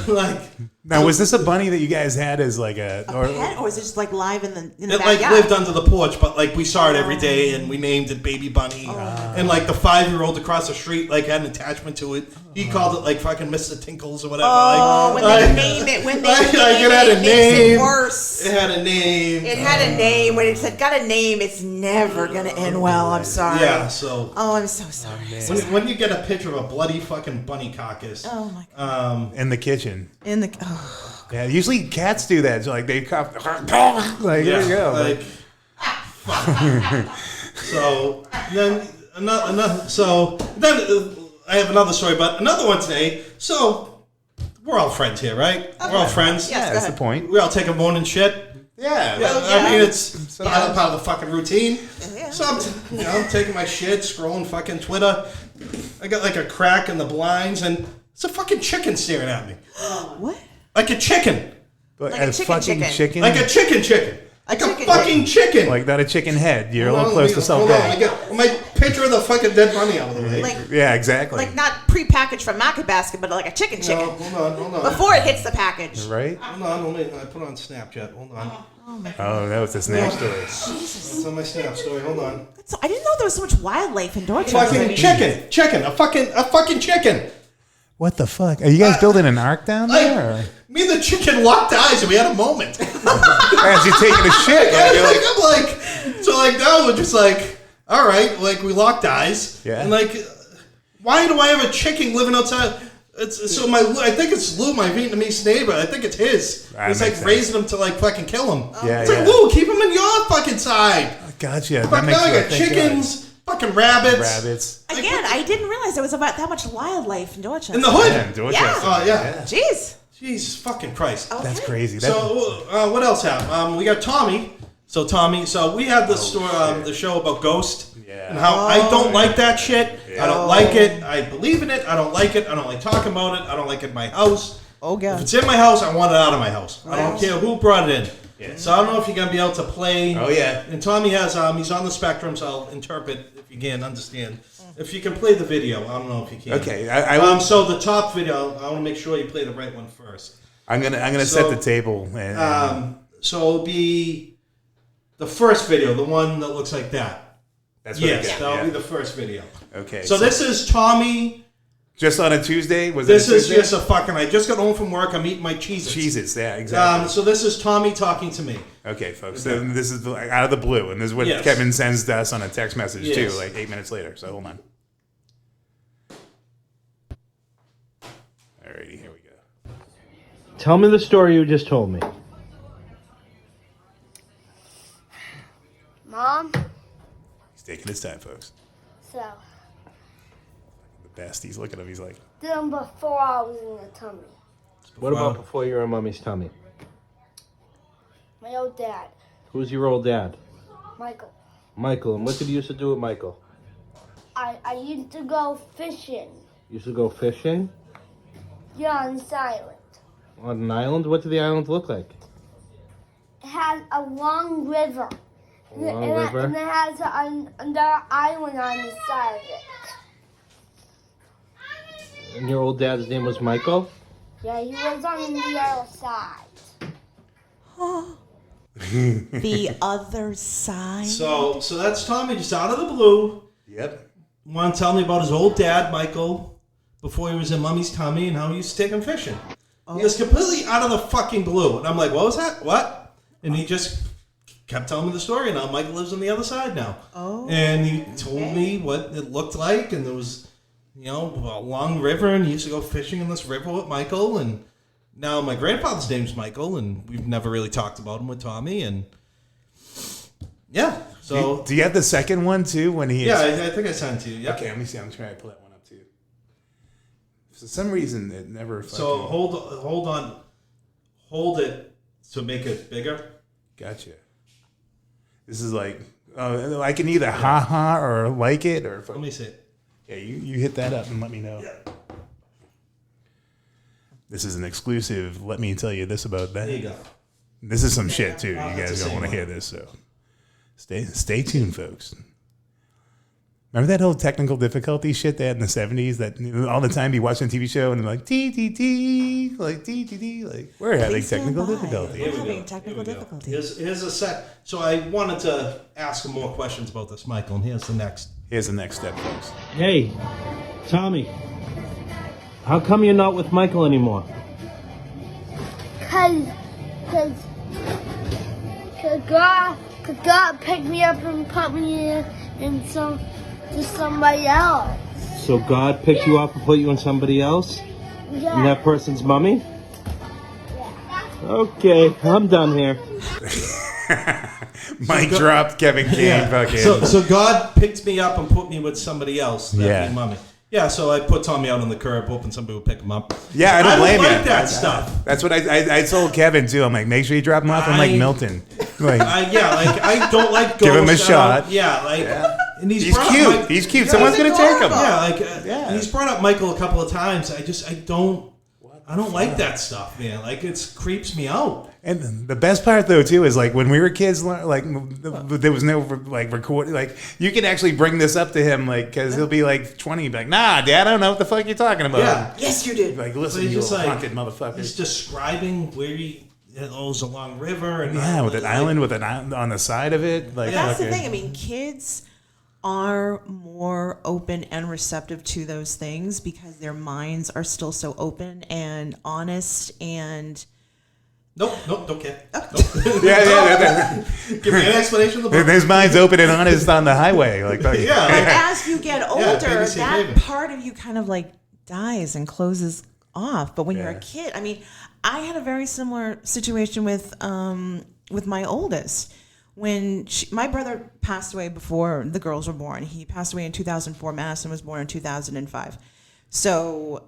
Like, Now, was this a bunny that you guys had as like a... Pet, or is it just like live in the it like backyard? lived under the porch, but like we saw it every day, and we named it Baby Bunny. And like the 5-year-old across the street like had an attachment to it. He called it like fucking Mr. Tinkles or whatever. Oh, like, when they name it, when they like, name it had it, a makes name. it worse. It had a name. It had a name. When it said got a name, it's never gonna end well. I'm sorry. Yeah. So Oh, I'm so sorry. when you get a picture of a bloody fucking bunny carcass, Oh my God. in the kitchen. In the oh. Yeah, usually cats do that. So like they cough, like there you go. like. Fuck. So then another. So then I have another story, but another one today. So we're all friends here, right? We're all friends. Yes, yeah, go that's the ahead. point. We all take a morning shit. Yeah, Yeah, I mean it's part of the fucking routine. Yeah. So I'm taking my shit, scrolling fucking Twitter. I got like a crack in the blinds, and it's a fucking chicken staring at me, What? like a chicken, But Like a a chicken fucking chicken. chicken. like a chicken. Like a fucking chicken. Like not a chicken head. You're a Hold little on, close to hold on, something. let me get my picture of the fucking dead bunny out of the way. Like, Yeah, exactly. like not pre-packaged from Market Basket, but like a chicken. No, hold on. Before it hits the package. Right? Hold on, I put it on Snapchat. Hold on. Oh, that was the snap story. It's on my Snap story. Hold on. So, I didn't know there was so much wildlife in Dorchester. Fucking chicken. A fucking chicken. What the fuck? Are you guys building an ark down there? Or? Me and the chicken locked eyes and we had a moment. As you're taking a shit. Like, you're like, I'm like, so like now we're just like, all right, like we locked eyes. Yeah. And like, why do I have a chicken living outside? It's so I think it's Lou, my Vietnamese neighbor. I think it's his. That He's like makes raising him to like fucking kill him. Yeah, It's yeah. like Lou, keep him in your fucking side. Gotcha. That Fuck makes now I you got think, chickens, fucking rabbits. rabbits. Again, I didn't realize there was about that much wildlife in Dorchester. In the hood. Yeah, Dorchester. Oh yeah. Jeez. Jesus fucking Christ. Okay. That's crazy. That's, So what else happened? We got Tommy. So we had the story, the show about Ghost. Yeah. And how I don't like that shit. I don't like it. I believe in it. I don't like it. I don't like talking about it. I don't like it in my house. Oh, God. If it's in my house, I want it out of my house. I don't care who brought it in. Yeah. So I don't know if you're gonna be able to play. Oh, yeah. And Tommy has he's on the spectrum, so I'll interpret if you can understand. If you can play the video, I don't know if you can. Okay, I will. So the top video, I want to make sure you play the right one first. I'm gonna so, set the table. And, So it'll be the first video, the one that looks like that. that's what I Yes, get, that'll yeah. be the first video. Okay. So this is Tommy. just on a Tuesday? Was This it a is Tuesday? just a fucking. I just got home from work. I'm eating my Cheez-Its. Jesus, yeah, exactly. So this is Tommy talking to me. Okay, folks. So this is out of the blue, and this is what Yes. Kevin sends to us on a text message Yes. too, like 8 minutes later. So hold on. Alrighty, here we go. Tell me the story you just told me. Mom, He's taking his time, folks. so The besties, look at him. He's like, then before I was in the tummy, What about before you were in mommy's tummy? my old dad, Who's your old dad? Michael, Michael. And what did you used to do with Michael? I used to go fishing. You used to go fishing Yeah, on this island. on an island? What did the island look like? It has a long river. A long and river? and it has another island on the side of it. And your old dad's name was Michael? Yeah, he was on the other side. The other side. So that's Tommy, just out of the blue. "Yep, Want to tell me about his old dad, Michael, before he was in Mummy's tummy, and how he used to take him fishing. He was completely out of the fucking blue, and I'm like, "What was that? What?" And he just kept telling me the story. And now Michael lives on the other side now. Oh. And he told me what it looked like, and there was, a long river, and he used to go fishing in this river with Michael. And now my grandfather's name's Michael, and we've never really talked about him with Tommy. And yeah, so Do you have the second one too? When he yeah, I think I sent it to you. Yeah. Okay, let me see. I'm trying to pull that one up too. For some reason, it never. So fucking- hold on, hold it to make it bigger. Gotcha. This is like, I can either ha or like it or. Let me see it. Yeah, you hit that up and let me know. Yeah. This is an exclusive. Let me tell you this about that. There you go. This is some shit too. You That's guys the don't same want to one. hear this, so stay tuned, folks. Remember that whole technical difficulty shit they had in the 70s? That all the time you watch on a TV show and they're like T, like T, like we're having Please stand technical by. difficulty. We're we having go. technical Here we go. difficulties. Here's a sec. So I wanted to ask him more questions about this, Michael, and here's the next. Here's the next step, folks. Hey, Tommy. How come you're not with Michael anymore? Cause God picked me up and put me in to somebody else. So God picked you up and put you in somebody else? Yeah. And that person's mommy? Okay, I'm done here. Mike dropped Kevin Kane fucking. So God picked me up and put me with somebody else. That'd Yeah. be Mommy. Yeah, so I put Tommy out on the curb, hoping somebody would pick him up. Yeah, I don't blame like you. that stuff. That's what I told Kevin too. I'm like, make sure you drop him off in like I- Milton. Like, I don't like Give him a ghosts. shot. And he's brought up cute. He's cute. Someone's gonna take him. Yeah, and he's brought up Michael a couple of times. I don't I don't like that stuff, man. Like, it creeps me out. And the best part though too is like when we were kids, like there was no like recording. Like you can actually bring this up to him, like because he'll be like 20, be like, "Nah, Dad, I don't know what the fuck you're talking about." Yeah. Yes, you did. Like, So listen, he's you just little like, haunted motherfucker. he's describing where he owns a long river. And Yeah, with an island with an island on the side of it. Like, But that's the fucking- thing. I mean, kids are more open and receptive to those things because their minds are still so open and honest and. Nope, don't care. Yeah. Give me an explanation of the book. His mind's open and honest on the highway. Like, Yeah. But as you get older, babysitting that David. part of you kind of like dies and closes off. But when you're Yeah. a kid, I mean, I had a very similar situation with my oldest. When my brother passed away before the girls were born. He passed away in 2004. Madison was born in 2005. So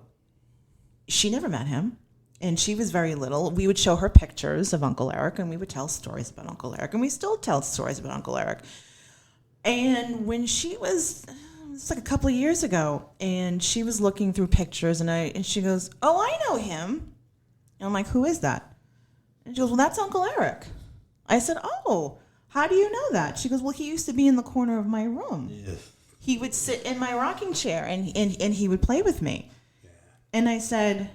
she never met him. And she was very little. We would show her pictures of Uncle Eric, and we would tell stories about Uncle Eric, and we still tell stories about Uncle Eric. And when she was, it's like a couple of years ago, and she was looking through pictures, and she goes, "Oh, I know him." And I'm like, "Who is that?" And she goes, "Well, that's Uncle Eric." I said, "Oh, how do you know that?" She goes, "Well, he used to be in the corner of my room. He would sit in my rocking chair, and he would play with me." And I said,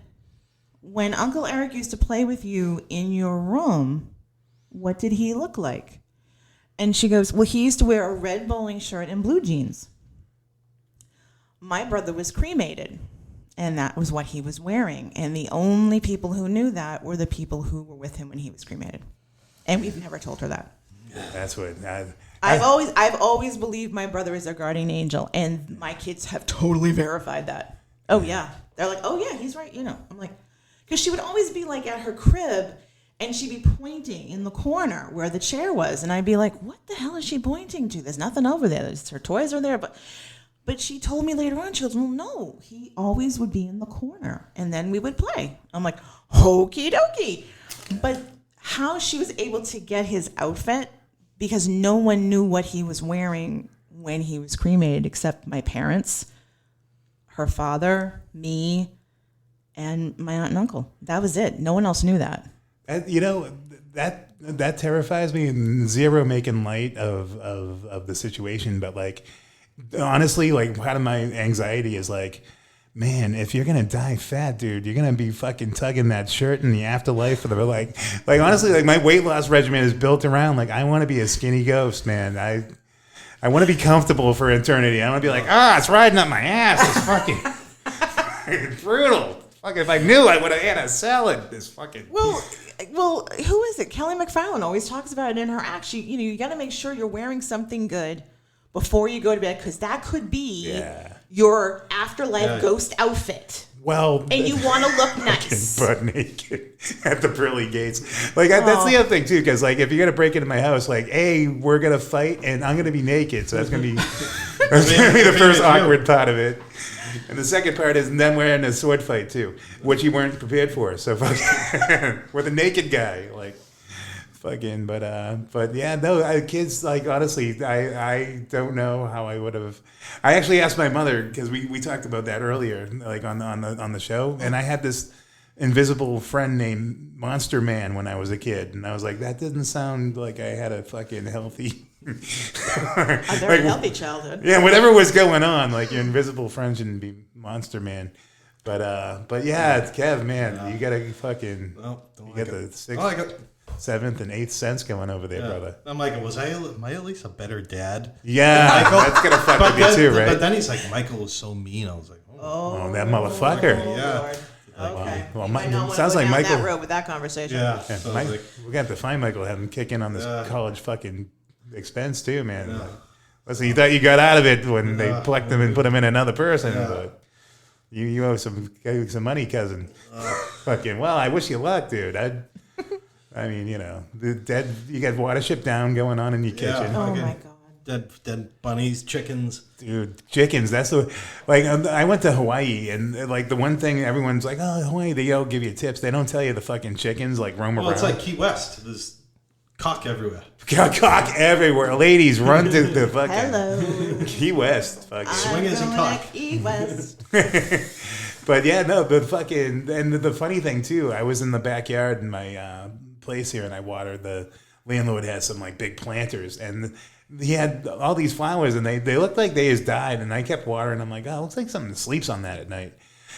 "When Uncle Eric used to play with you in your room, what did he look like?" And she goes, "Well, he used to wear a red bowling shirt and blue jeans. My brother was cremated, and that was what he was wearing. And the only people who knew that were the people who were with him when he was cremated." And we've never told her that. That's what I've always believed my brother is our guardian angel, and my kids have totally verified that. Oh yeah, they're like, "Oh yeah, he's right." I'm like, because she would always be like at her crib, and she'd be pointing in the corner where the chair was, and I'd be like, "What the hell is she pointing to? There's nothing over there. Her toys are there." But she told me later on, she goes, "Well, no, he always would be in the corner, and then we would play." I'm like, "Hokey dokey." But how she was able to get his outfit, because no one knew what he was wearing when he was cremated except my parents, her father, me, and my aunt and uncle. That was it. No one else knew that. That terrifies me, and zero making light of the situation. But like, honestly, like part of my anxiety is like, man, if you're gonna die fat, dude, you're gonna be fucking tugging that shirt in the afterlife for the like honestly, like my weight loss regimen is built around like I want to be a skinny ghost, man. I want to be comfortable for eternity. I want to be like, it's riding up my ass. It's fucking brutal. Fuck, if I knew, I would have had a salad. This fucking Well, who is it? Kelly McFarland always talks about it in her act. You got to make sure you're wearing something good before you go to bed, because that could be your afterlife ghost outfit. Well, and you want to look nice, butt naked at the pearly gates. Like that's the other thing too, because like if you're gonna break into my house, like, hey, we're gonna fight, and I'm gonna be naked, so that's gonna be the first awkward part of it. And the second part is them wearing a sword fight too, which you weren't prepared for. So fucking with a naked guy, like fucking. But yeah, no, kids, like honestly, I don't know how I would have. I actually asked my mother, because we talked about that earlier, like on the show, and I had this invisible friend named Monster Man when I was a kid, and I was like, that doesn't sound like I had a fucking healthy. a very healthy childhood. Yeah, whatever was going on, like your invisible friend shouldn't be Monster Man. But yeah, it's Kev, man. You gotta fucking. You got the 6th, 7th, and 8th sense going over there, brother. I'm like, am I at least a better dad? Yeah, that's gonna fuck with you too, right? But then he's like, Michael was so mean. I was like, oh that motherfucker. Yeah. Lord. Okay. Well, You might not wanna sounds go like down Michael. that road with that conversation. Yeah. Yeah, So Mike, like, we're gonna have to find Michael, have him kick in on this college fucking expense too, man. Yeah. Like, listen, you thought you got out of it when they plucked him and put him in another person, but you owe some money, cousin. Fucking well, I wish you luck, dude. I mean, the you got Watership Down going on in your kitchen. Oh Okay. my god. dead bunnies, chickens. Dude, chickens. That's the like. I went to Hawaii, and like the one thing everyone's like, oh, Hawaii, they all give you tips. They don't tell you the fucking chickens like roam Well, around. it's like Key West. There's Cock everywhere. Cock everywhere. Ladies, run to the fucking Hello. Key West. Fucking. Swingers and cock. Key West. But yeah, no, the fucking, and the funny thing too, I was in the backyard in my place here, and I watered. The landlord had some like big planters, and he had all these flowers, and they looked like they just died. And I kept watering. I'm like, oh, it looks like something sleeps on that at night.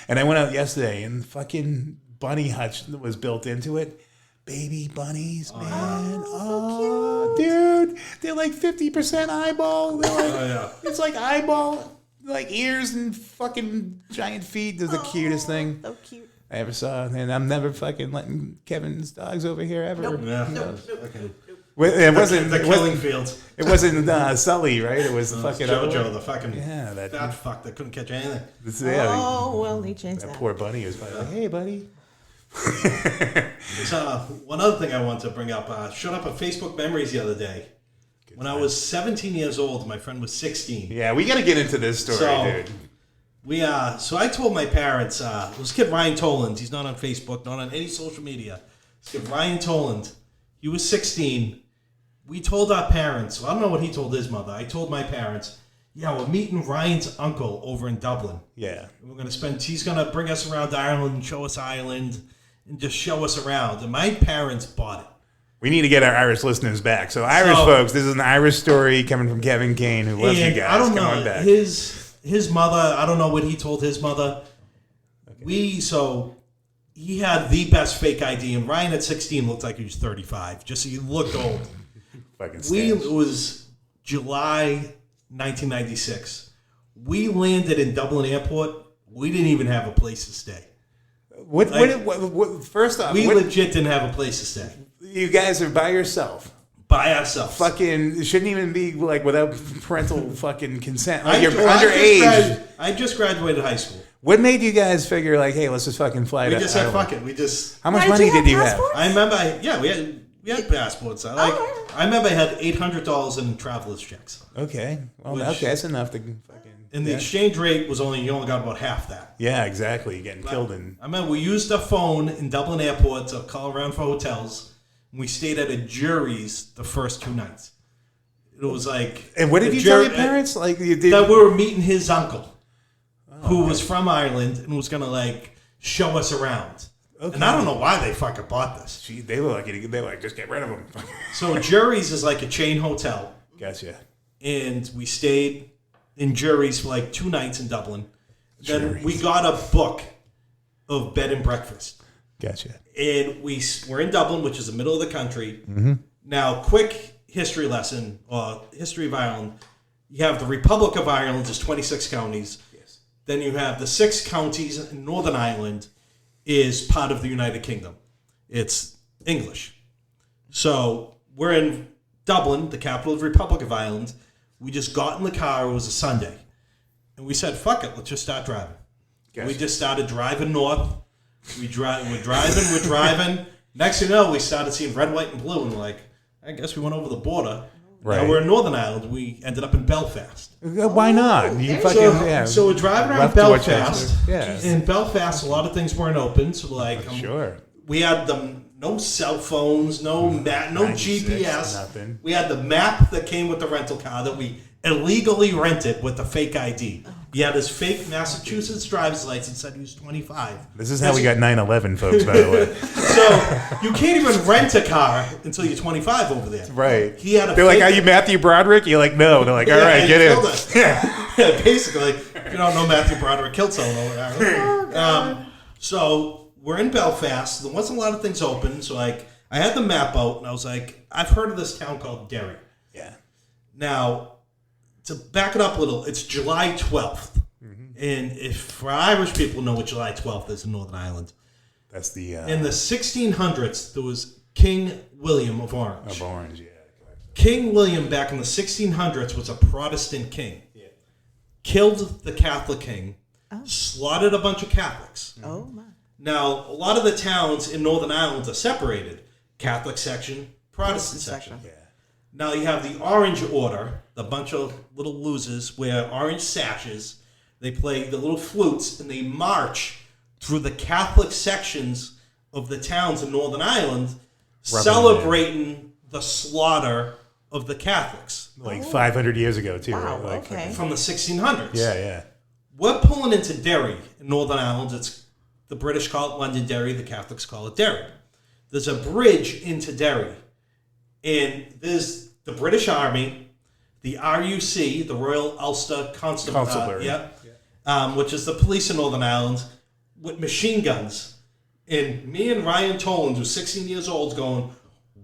And I went out yesterday, and the fucking bunny hutch was built into it. Baby bunnies, man. Oh, dude. They're like 50% eyeball. They're like, yeah. It's like eyeball, like ears and fucking giant feet. They're the cutest thing So cute. I ever saw. And I'm never fucking letting Kevin's dogs over here ever. Yeah. Okay. It wasn't, The it killing wasn't, fields. it wasn't Sully, right? It was the fucking other JoJo, one. the fucking Yeah, that- fat fuck that couldn't catch anything. Yeah, Oh, well, they changed that that. poor bunny was probably like, hey, buddy. So, one other thing I want to bring up. Showed up at Facebook Memories the other day. When I was 17 years old, my friend was 16. Yeah, we got to get into this story, dude. So I told my parents, this kid Ryan Toland, he's not on Facebook, not on any social media. This kid Ryan Toland, he was 16. We told our parents, well, I don't know what he told his mother. I told my parents, yeah, we're meeting Ryan's uncle over in Dublin. Yeah. And we're going to he's going to bring us around Ireland and show us Ireland and just show us around. And my parents bought it. We need to get our Irish listeners back. So, Irish folks, this is an Irish story coming from Kevin Kane, who loves you guys. I don't Come on know. back. His mother, I don't know what he told his mother. Okay. He had the best fake ID, and Ryan at 16 looked like he was 35. Just he looked old. Fucking It was July 1996. We landed in Dublin Airport. We didn't even have a place to stay. First off, We legit didn't have a place to stay. You guys are by yourself. By ourselves. Fucking, it shouldn't even be like without parental fucking consent. Like I you're underage. I just graduated high school. What made you guys figure like, hey, let's just fucking fly We to just said, Ireland? fuck it. We just... How much Did money you have did you have? passports? I remember, we had passports. I remember I had $800 in traveler's checks. Okay. Well, Which- okay, that's enough to fucking... And the exchange rate was you only got about half that. Yeah, exactly. You're getting killed in... I remember we used a phone in Dublin Airport to call around for hotels. And we stayed at a jury's the first 2 nights. It was like... And what did you tell your parents? Like you did... That we were meeting his uncle, who was from Ireland and was going to like show us around. Okay. And I don't know why they fucking bought this. Gee, they were like, just get rid of them. So Jury's is like a chain hotel. Gotcha. And we stayed in Jury's for like 2 nights in Dublin. Then Jury's. we got a book of bed and breakfast. Gotcha. And we're in Dublin, which is the middle of the country. Mm-hmm. Now, quick history lesson, history of Ireland. You have the Republic of Ireland, is 26 counties. Yes. Then you have the 6 counties in Northern Ireland is part of the United Kingdom. It's English. So we're in Dublin, the capital of the Republic of Ireland. We just got in the car. It was a Sunday. And we said, fuck it, let's just start driving. Gotcha. We just started driving north. We're driving. Next thing you know, we started seeing red, white, and blue. And we're like, I guess we went over the border. Right. Now we're in Northern Ireland. We ended up in Belfast. Why not? You fucking, yeah. So we're driving around Left Belfast. Dorchester. Yeah. In Belfast, a lot of things weren't open. So Sure. we had no cell phones, no 96, GPS. nothing. We had the map that came with the rental car that we illegally rented with the fake ID. He had his fake Massachusetts driver's license, said he was 25. This is how we got 9/11, folks, by the way. So you can't even rent a car until you're 25 over there. Right. He had a They're like, fake- are you Matthew Broderick? You're like, no. They're like, all right, he get in. killed us. Yeah, basically, if you don't know, Matthew Broderick killed someone over there. So we're in Belfast. There wasn't a lot of things open. So like, I had the map out, and I was like, I've heard of this town called Derry. Yeah. Now, to back it up a little, it's July 12th. And if for Irish people know what July 12th is in Northern Ireland. That's the... In the 1600s, there was King William of Orange. of Orange, yeah. King William back in the 1600s was a Protestant king. Yeah. Killed the Catholic king, slaughtered a bunch of Catholics. Oh, my. Now, a lot of the towns in Northern Ireland are separated. Catholic section, Protestant section. Yeah. Now you have the Orange Order, a bunch of little losers wear orange sashes. They play the little flutes, and they march through the Catholic sections of the towns in Northern Ireland, celebrating the slaughter of the Catholics Like 500 years ago, too. Wow, right? Like, okay. from the 1600s. Yeah. We're pulling into Derry in Northern Ireland. It's the British call it Londonderry, the Catholics call it Derry. There's a bridge into Derry, and there's the British Army, the RUC, the Royal Ulster Constabulary. which is the police in Northern Ireland, with machine guns. And me and Ryan Toland, who's 16 years old, going,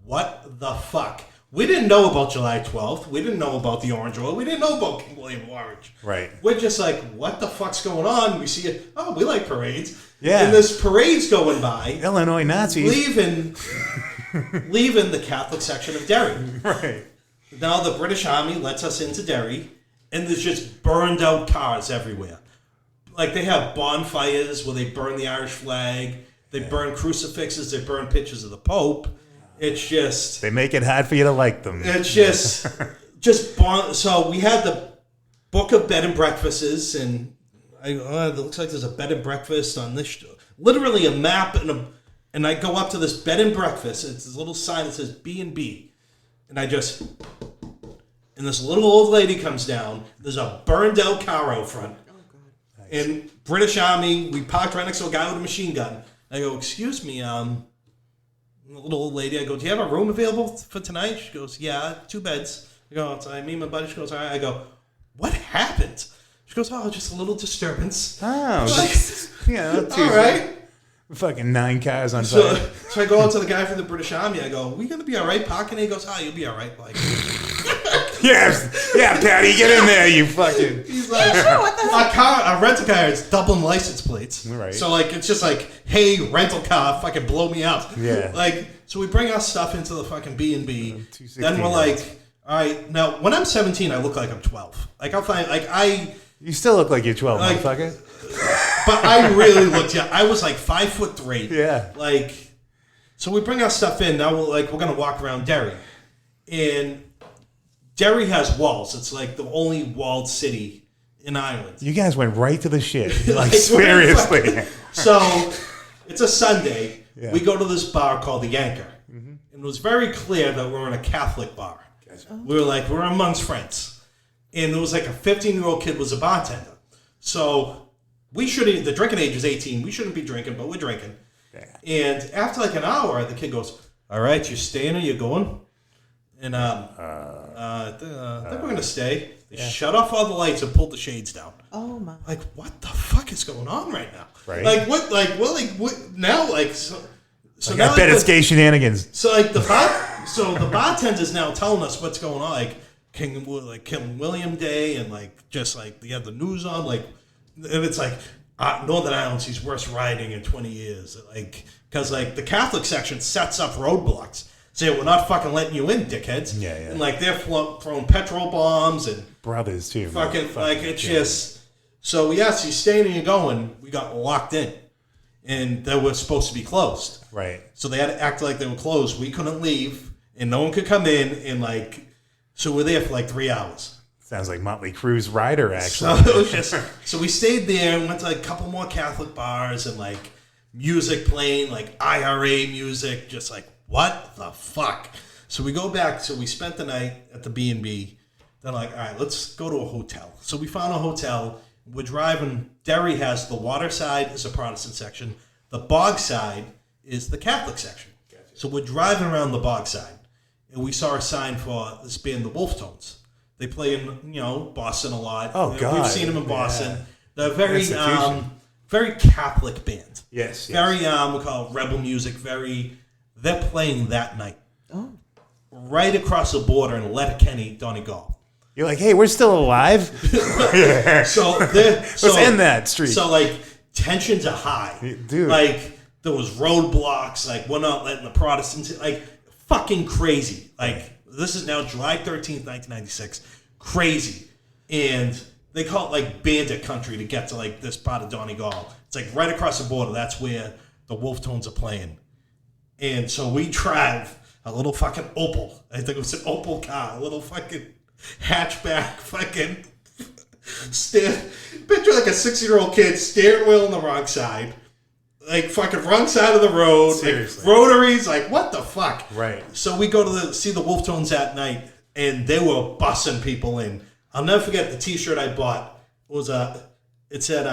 what the fuck? We didn't know about July 12th. We didn't know about the Orange Oil. We didn't know about King William Orange. Right. We're just like, what the fuck's going on? We see it. Oh, we like parades. Yeah. And there's parades going by, Illinois Nazis. leaving the Catholic section of Derry. Right. Now the British Army lets us into Derry, and there's just burned out cars everywhere. Like they have bonfires where they burn the Irish flag, they burn crucifixes, they burn pictures of the Pope. It's just, They make it hard for you to like them. it's just so we had the book of bed and breakfasts, and it looks like there's a bed and breakfast on this, literally a map, and I go up to this bed and breakfast. It's this little sign that says B&B, and this little old lady comes down. There's a burned out car out front. And British Army, we parked right next to a guy with a machine gun. I go, excuse me, the little old lady, I go, do you have a room available for tonight? She goes, yeah, 2 beds. I go, so I meet my buddy. She goes, all right. I go, what happened? She goes, oh, just a little disturbance. Oh, Like, all right. Fucking 9 cars on So, fire. so I go out to the guy from the British Army. I go, we going to be all right parking? He goes, oh, you'll be all right. Like, Yeah, Patty, get in there, you fucking. he's like, What the hell? a rental car, it's doubling license plates. Right. So, like, it's just like, hey, rental car, fucking blow me up. Yeah. Like, so we bring our stuff into the fucking B&B. 216 Then we're yards. like, all right, now, when I'm 17, I look like I'm 12. Like, I'll find, like, You still look like you're 12, Like- motherfucker. but I really looked, I was like 5'3". Yeah. Like, so we bring our stuff in. Now we're going to walk around Derry. And Derry has walls. It's like the only walled city in Ireland. You guys went right to the shit. Like, Like, we're seriously. So it's a Sunday. Yeah. We go to this bar called the Yanker. And it was very clear that we're in a Catholic bar. We were like, we're amongst friends. And there was like a 15-year-old kid was a bartender. So we shouldn't, the drinking age is 18. We shouldn't be drinking, but we're drinking. Yeah. And after like an hour, the kid goes, all right, you staying or you going? And I think we're going to stay. They shut off all the lights and pulled the shades down. Oh my. Like, what the fuck is going on right now? Right. Like, what, now, like, so Like, now, I bet it's gay shenanigans. so like the bartender's now telling us what's going on, like King William Day, and like just like they have the news on, like, and it's like Northern Ireland sees worst rioting in 20 years, like because like the Catholic section sets up roadblocks, saying we're not fucking letting you in, dickheads. Yeah. And like they're throwing petrol bombs and Brothers, too. fucking like it's just. So yes, you staying and you're going. We got locked in, and they were supposed to be closed. Right. So they had to act like they were closed. We couldn't leave, and no one could come in. And like, so we're there for like 3 hours. Sounds like Motley Crue's Rider, So actually. it was just. So we stayed there and went to like a couple more Catholic bars and like music playing, like IRA music. Just like what the fuck. So we go back. So we spent the night at the B&B. Then like, all right, let's go to a hotel. So we found a hotel. We're driving. Derry has the water side is a Protestant section. The bog side is the Catholic section. So we're driving around the bog side, and we saw a sign for this band, the Wolf Tones. They play in Boston a lot. Oh, God. We've seen them in Boston. Yeah. They're very Institution. very Catholic band. Yes. Very we call it rebel music. They're playing that night. Oh. Right across the border in Letterkenny, Donegal. You're like, hey, we're still alive. So Let's end that street. So like tensions are high, Dude. Like there was roadblocks. Like we're not letting the Protestants in. Like fucking crazy. Like this is now July 13th, 1996. Crazy, and they call it like bandit country to get to like this part of Donegal. It's like right across the border. That's where the Wolf Tones are playing. And so we drive a little fucking Opel. I think it was an Opel car, a little fucking hatchback, fucking picture like a 6-year-old kid, steering wheel on the wrong side, like fucking wrong side of the road. Seriously. Like rotaries, like what the fuck? Right. So we go to see the Wolf Tones that night, and they were bussing people in. I'll never forget the T-shirt I bought. It said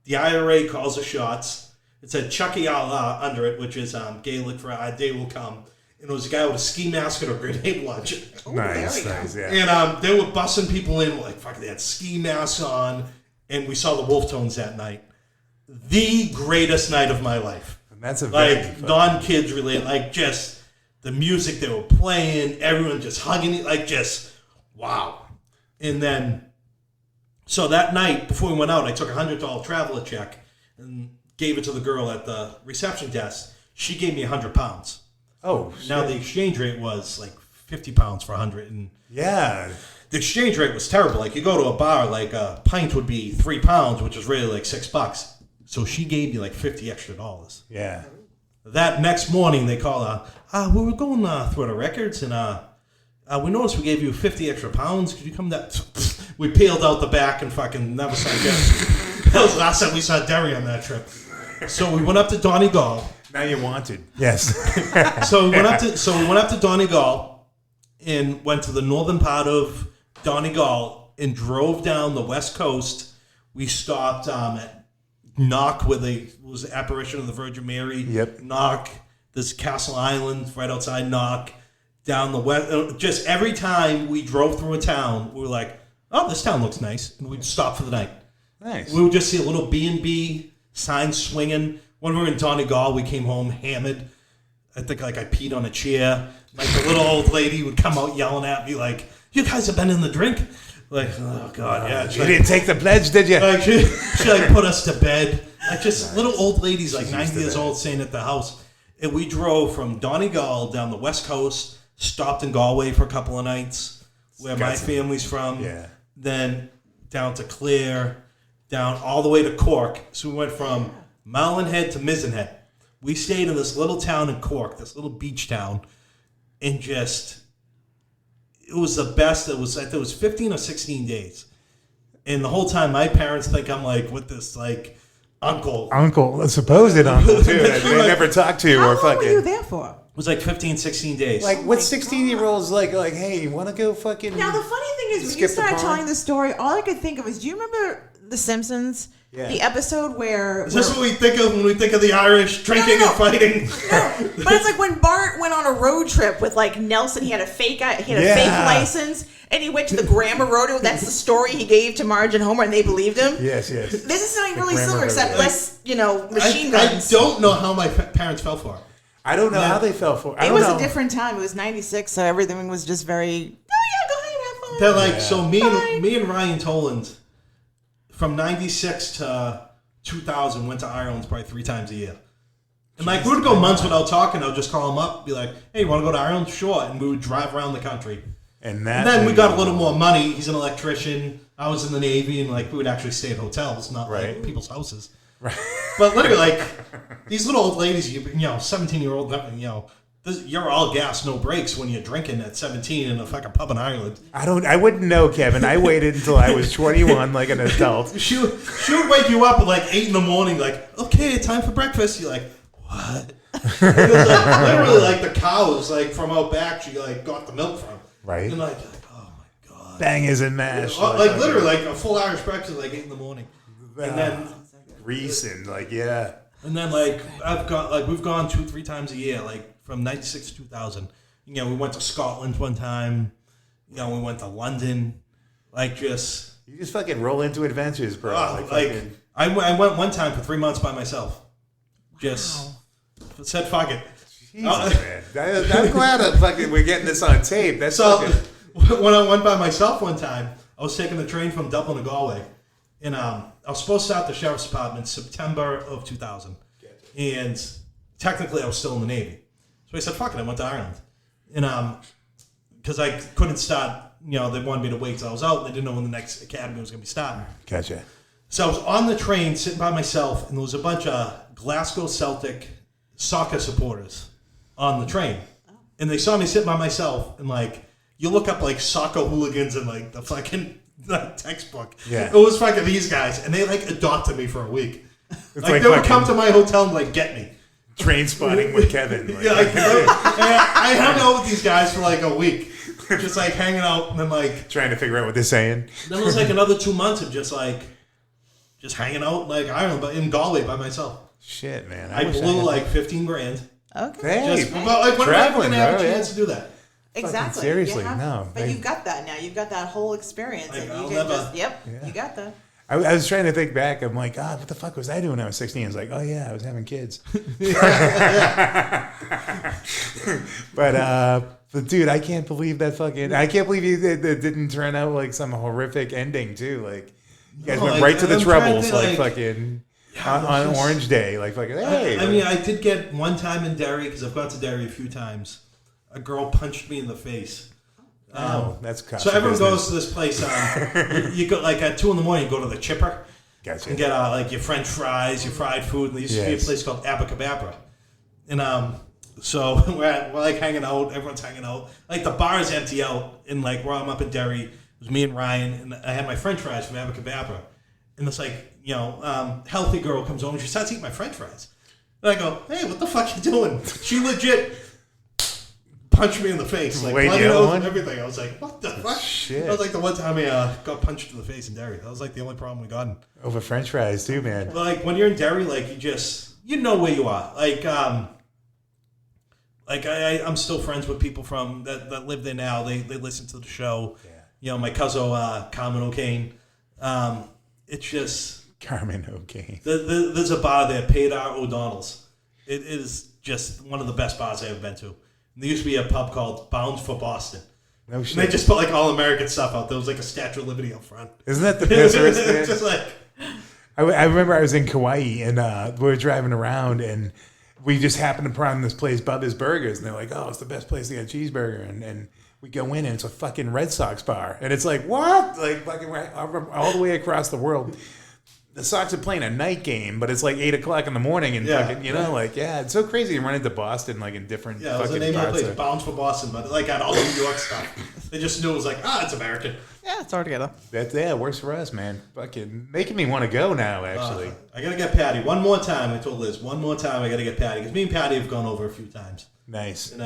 the IRA calls the shots. It said Chucky Allah under it, which is Gaelic for "Our Day Will Come." And it was a guy with a ski mask and a grenade launcher. Nice, yeah. And they were busting people in, like, fucking, they had ski masks on. And we saw the Wolf Tones that night. The greatest night of my life. And that's a like, non-kids related, like, just the music they were playing, everyone just hugging, like, just, wow. And then, so that night, before we went out, I took a $100 traveler check and gave it to the girl at the reception desk. She gave me 100 pounds. Oh, now the exchange rate was like 50 pounds for 100, and yeah, the exchange rate was terrible. Like you go to a bar, like a pint would be 3 pounds, which is really like $6. So she gave me like $50 extra. Yeah. That next morning, they call we were going through the records, and we noticed we gave you 50 extra pounds. Could you come down? We peeled out the back and fucking never saw Derry. That was the last time we saw Derry on that trip. So we went up to Donegal. Now you're wanted. Yes. So we went up to Donegal and went to the northern part of Donegal and drove down the west coast. We stopped at Knock, where was the apparition of the Virgin Mary. Yep. Knock. There's Castle Island right outside Knock. Down the west. Just every time we drove through a town, we were like, oh, this town looks nice. And we'd stop for the night. Nice. We would just see a little B&B sign swinging. When we were in Donegal, we came home hammered. I think like I peed on a chair. Like the little old lady would come out yelling at me like, you guys have been in the drink? Like, oh God, yeah. You didn't take the pledge, did you? Like she like put us to bed. Like just little old ladies like 90 years old staying at the house. And we drove from Donegal down the west coast, stopped in Galway for a couple of nights, where my family's from. Yeah. Then down to Clare, down all the way to Cork. So we went from Mountain to Mizenhead. We stayed in this little town in Cork, this little beach town, and just, it was the best. I think it was 15 or 16 days. And the whole time, my parents think I'm like with this like uncle. A supposed uncle, too. That they never talked to How or long fucking. were you there for? It was like 15, 16 days. Like, what 16-year-olds like, hey, you want to go fucking. Now, the funny thing is, when skip you the started pond? telling the story, all I could think of is, do you remember The Simpsons? Yeah. The episode where... Is this what we think of when we think of the Irish drinking and fighting? No, but it's like when Bart went on a road trip with like Nelson. He had a fake license, and he went to the Grammar Rodeo. That's the story he gave to Marge and Homer, and they believed him. Yes. This is something The really Grammar similar, except Rodeo. less, machine guns. I don't know how my parents fell for it. I don't know how they fell for it. It was a different time. It was 96, so everything was just very, oh yeah, go ahead, have fun. They're like, so me and Ryan Toland, from 96 to 2000, went to Ireland probably 3 times a year. And like, we would go months without talking. I would just call him up, be like, hey, you want to go to Ireland? Sure. And we would drive around the country. And then we got a little more money. He's an electrician. I was in the Navy, and like we would actually stay at hotels, not like people's houses. Right. But literally, like these little old ladies, 17-year-old, you're all gas, no brakes when you're drinking at 17 in a fucking pub in Ireland. I wouldn't know, Kevin. I waited until I was 21, like an adult. She would wake you up at like 8 a.m, like, okay, time for breakfast. You're like, what? It was like, literally like the cows, like from out back, she like got the milk from. Right. And like, oh my God. Bangers and mash. Like literally like a full Irish breakfast, like 8 a.m. And then Reese and like, yeah. And then like we've gone 2-3 times a year, like from 96 to 2000. We went to Scotland one time. We went to London. Like just You just fucking roll into adventures, bro. I went one time for 3 months by myself. Just said fuck it. Jesus, man. I'm glad we're getting this on tape. That's So fucking... when I went by myself one time, I was taking the train from Dublin to Galway. And I was supposed to start the sheriff's department September of 2000. And technically I was still in the Navy. So I said, fuck it, I went to Ireland. And because I couldn't start, they wanted me to wait till I was out. And they didn't know when the next academy was going to be starting. Gotcha. So I was on the train sitting by myself, and there was a bunch of Glasgow Celtic soccer supporters on the train. And they saw me sitting by myself, and like, you look up like soccer hooligans in like the fucking... textbook. Yeah. It was fucking these guys, and they like adopted me for a week. Like they would fucking come to my hotel and like get me. train spotting with Kevin. Like, Yeah, like, I hung out with these guys for like a week, just like hanging out, and then like trying to figure out what they're saying. then it was like another 2 months of just hanging out, like I don't know, but in Galway by myself. Shit, man. I wish blew had like 15 grand. Okay. Hey, Just, but like when am I traveling, gonna have a bro, chance to do that? Exactly. seriously, You have- no. But you've got that now. You've got that whole experience, Like, and I'll you can never- just you got that. I was trying to think back. I'm like, what the fuck was I doing when I was 16? It's like, oh yeah, I was having kids. But dude, I can't believe that fucking. I can't believe that didn't turn out like some horrific ending too. Like you guys No, went like, right to the I'm trying troubles, to, like like- fucking Yeah, on it's just- Orange Day, like fucking. Hey, I mean, I did get one time in Derry because I've gone to Derry a few times. A girl punched me in the face. that's So everyone goes to this place. You go like at 2 a.m. You go to the Chipper Gotcha. and get like your French fries, your fried food. And there used to be a Yes. place called Abacadabra, and so we're like hanging out. Everyone's hanging out. Like the bar is empty out, and like where I'm up in Derry, it was me and Ryan, and I had my French fries from Abacadabra, and it's like healthy girl comes over and she starts eating my French fries, and I go, hey, what the fuck you doing? She legit punched me in the face, like Wait, bloody the other nose one? and everything. I was like, what the fuck? Shit. That was like the one time I got punched in the face in Derry. That was like the only problem we got. over French fries too, man. Like when you're in Derry, like you know where you are. Like I'm still friends with people from that live there now. They listen to the show. Yeah. You know, my cousin Carmen Kane. It's just Carmen O'Kane. there's a bar there, Paydar O'Donnell's. It is just one of the best bars I've ever been to. And there used to be a pub called Bounds for Boston. No And they shit. just put like all American stuff out. There was like a Statue of Liberty up front. Isn't that the best? It's man? just like I remember I was in Kauai and we were driving around and we just happened upon this place, Bubba's Burgers, and they're like, "Oh, it's the best place to get a cheeseburger." And we go in and it's a fucking Red Sox bar, and it's like, what? Like fucking right, all the way across the world. The Sox are playing a night game, but it's like 8 o'clock in the morning, and Yeah. fucking, it's so crazy to run into Boston like in different. yeah, it was the fucking name of the parts place, Bounds for Boston, but like had all the New York stuff. They just knew it was like, it's American. Yeah, it's all together. That it works for us, man. Fucking making me want to go now. Actually, I gotta get Patty one more time. I told Liz one more time. I gotta get Patty because me and Patty have gone over a few times. nice. And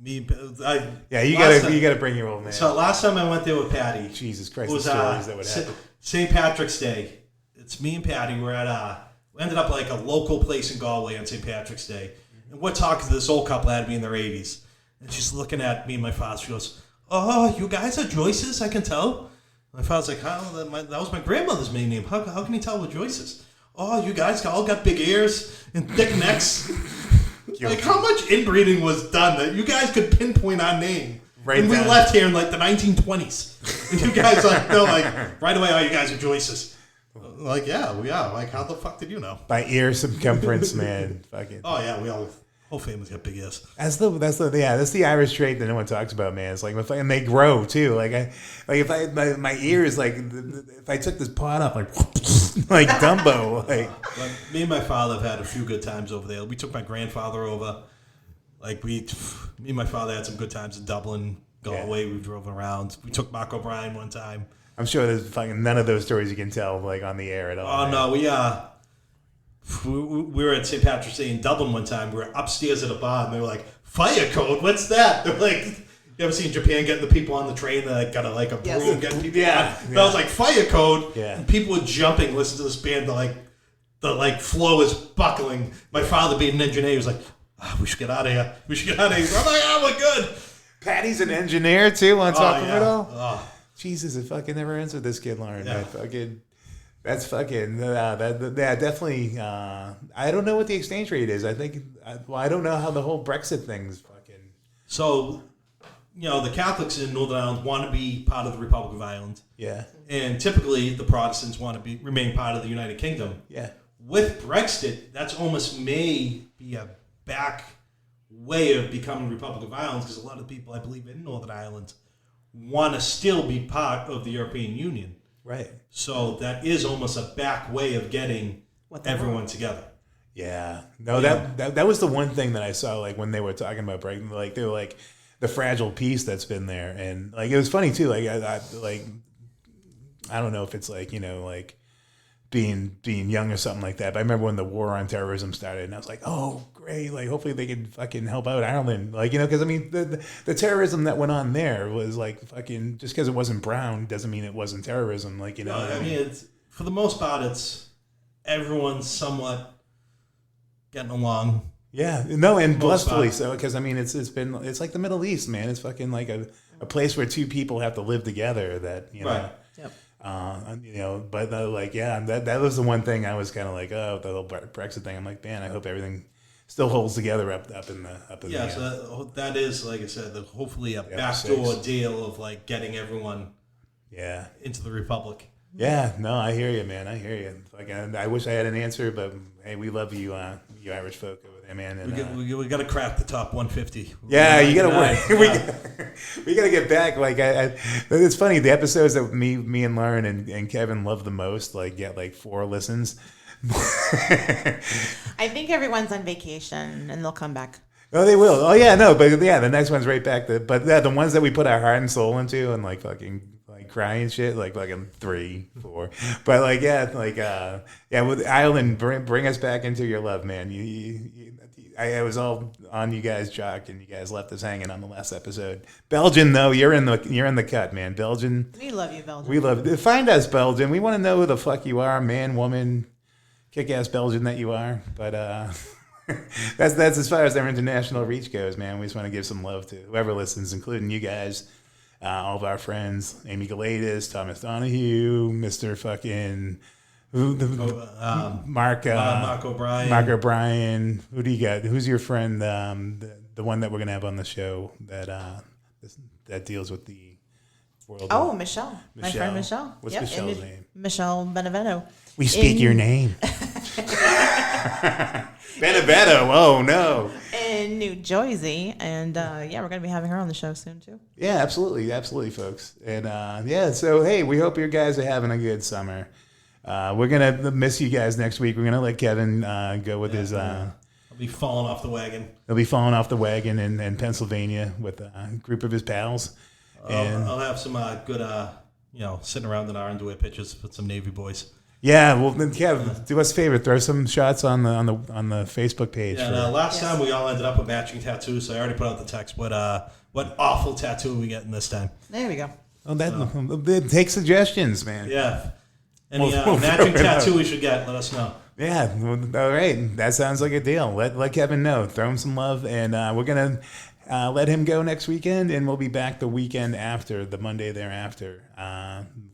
you You gotta bring your old man. So last time I went there with Patty, Jesus it Christ, was the stories that would happen. St. Patrick's Day. It's me and Patty. We're at we ended up like a local place in Galway on St. Patrick's Day, and we're talking to this old couple that had me in their 80s, and she's looking at me and my father. She goes, "Oh, you guys are Joyce's, I can tell." My father's like, "How? That was my grandmother's maiden name. How can you tell we're Joyce's? Oh, you guys all got big ears and thick necks." Like, how much inbreeding was done that you guys could pinpoint our name? Right and we down. left here in like the 1920s. And you guys right away, you guys are Joyce's. Like, yeah, we are. Like, how the fuck did you know? By ear circumference, man. Fucking. Oh, yeah, whole family's got big ears. That's the Irish trait that no one talks about, man. It's like and they grow too. If my ears if I took this pot up like like Dumbo, like But me and my father have had a few good times over there. We took my grandfather over. Like, me and my father had some good times in Dublin, Galway. We drove around. We took Mark O'Brien one time. I'm sure there's fucking none of those stories you can tell like on the air at all. Oh, man. no, we were at St. Patrick's Day in Dublin one time. We were upstairs at a bar, and they were like, "Fire code? What's that?" They're like, you ever seen Japan getting the people on the train? They like, got a broom Yes. getting people Yeah, on. yeah. I was like, "Fire code!" Yeah. And people were jumping, listening to this band. The flow is buckling. My father, being an engineer, was like, "We should get out of here. We should get out of here." I'm like, we're good." Patty's an engineer too. On top of yeah. it all. Oh. Jesus, it fucking never ends with this kid, Lauren. Yeah. That's fucking definitely. I don't know what the exchange rate is. I think. I don't know how the whole Brexit thing's fucking. So, the Catholics in Northern Ireland want to be part of the Republic of Ireland. Yeah. And typically, the Protestants want to remain part of the United Kingdom. Yeah. With Brexit, that's almost may be a back way of becoming Republic of Ireland because a lot of people, I believe, in Northern Ireland want to still be part of the European Union. Right. So that is almost a back way of getting everyone together. Yeah. No, that was the one thing that I saw like when they were talking about Brexit. Like they were like the fragile peace that's been there, and like it was funny too. Like I don't know if it's like like being young or something like that. But I remember when the war on terrorism started, and I was like, oh, great. Like, hopefully they can fucking help out Ireland. Like, because I mean, the terrorism that went on there was like fucking, just because it wasn't brown doesn't mean it wasn't terrorism. Like, No, I mean, it's, for the most part, it's everyone's somewhat getting along. Yeah, no, and Most blissfully part. so, because I mean, it's like the Middle East, man. It's fucking like a place where two people have to live together. That Right. Yep. But like, yeah, that was the one thing I was kind of like, oh, the whole Brexit thing. I'm like, man, I hope everything still holds together up in Yeah, the. so that is, like I said, hopefully a Yeah, backdoor 6. deal of like getting everyone Yeah. into the Republic. Yeah, no, I hear you, man. I hear you. Like, I wish I had an answer, but hey, we love you, you Irish folk over there, man. And, We got to crack the top 150. yeah, you gotta work. Yeah. We gotta get back. Like, it's funny. The episodes that me and Lauren and Kevin love the most, like, get like 4 listens. I think everyone's on vacation and they'll come back. Oh, they will. Oh, yeah, no, but yeah, the next one's right back. But yeah, the ones that we put our heart and soul into and like fucking like crying shit, like fucking 3, 4. But like, yeah, like yeah, with Ireland, bring us back into your love, man. I was all on you guys' jock, and you guys left us hanging on the last episode. Belgian, though, you're in the cut, man. Belgian, We love you, Belgium. we love. Find us, Belgian. We want to know who the fuck you are, man, woman, kick-ass Belgian that you are. But that's as far as our international reach goes, man. We just want to give some love to whoever listens, including you guys, all of our friends, Amy Galatis, Thomas Donahue, Mr. fucking Mark O'Brien. Mark O'Brien. Who do you got? Who's your friend? The one that we're gonna have on the show that deals with the world. Oh, Michelle. My Michelle. friend Michelle. What's Yep, Michelle's and name? Michelle Benevento. We speak your name. Benevento. Oh no. In New Jersey. And yeah, we're going to be having her on the show soon, too. Yeah, absolutely, folks. And yeah, so hey, we hope you guys are having a good summer. We're gonna miss you guys next week. We're gonna let Kevin go with his. I'll be falling off the wagon. He'll be falling off the wagon in Pennsylvania with a group of his pals. And I'll have some good, sitting around in our underwear pictures with some Navy boys. yeah, well, then, Kev, do us a favor, throw some shots on the Facebook page. Yeah, and, last time we all ended up with matching tattoos, so I already put out the text. What awful tattoo are we getting this time? There we go. Take suggestions, man. Yeah. Any We'll matching throw it out. tattoo we should get, let us know. Yeah, all right. That sounds like a deal. Let Kevin know. Throw him some love, and we're gonna let him go next weekend, and we'll be back the weekend after, the Monday thereafter.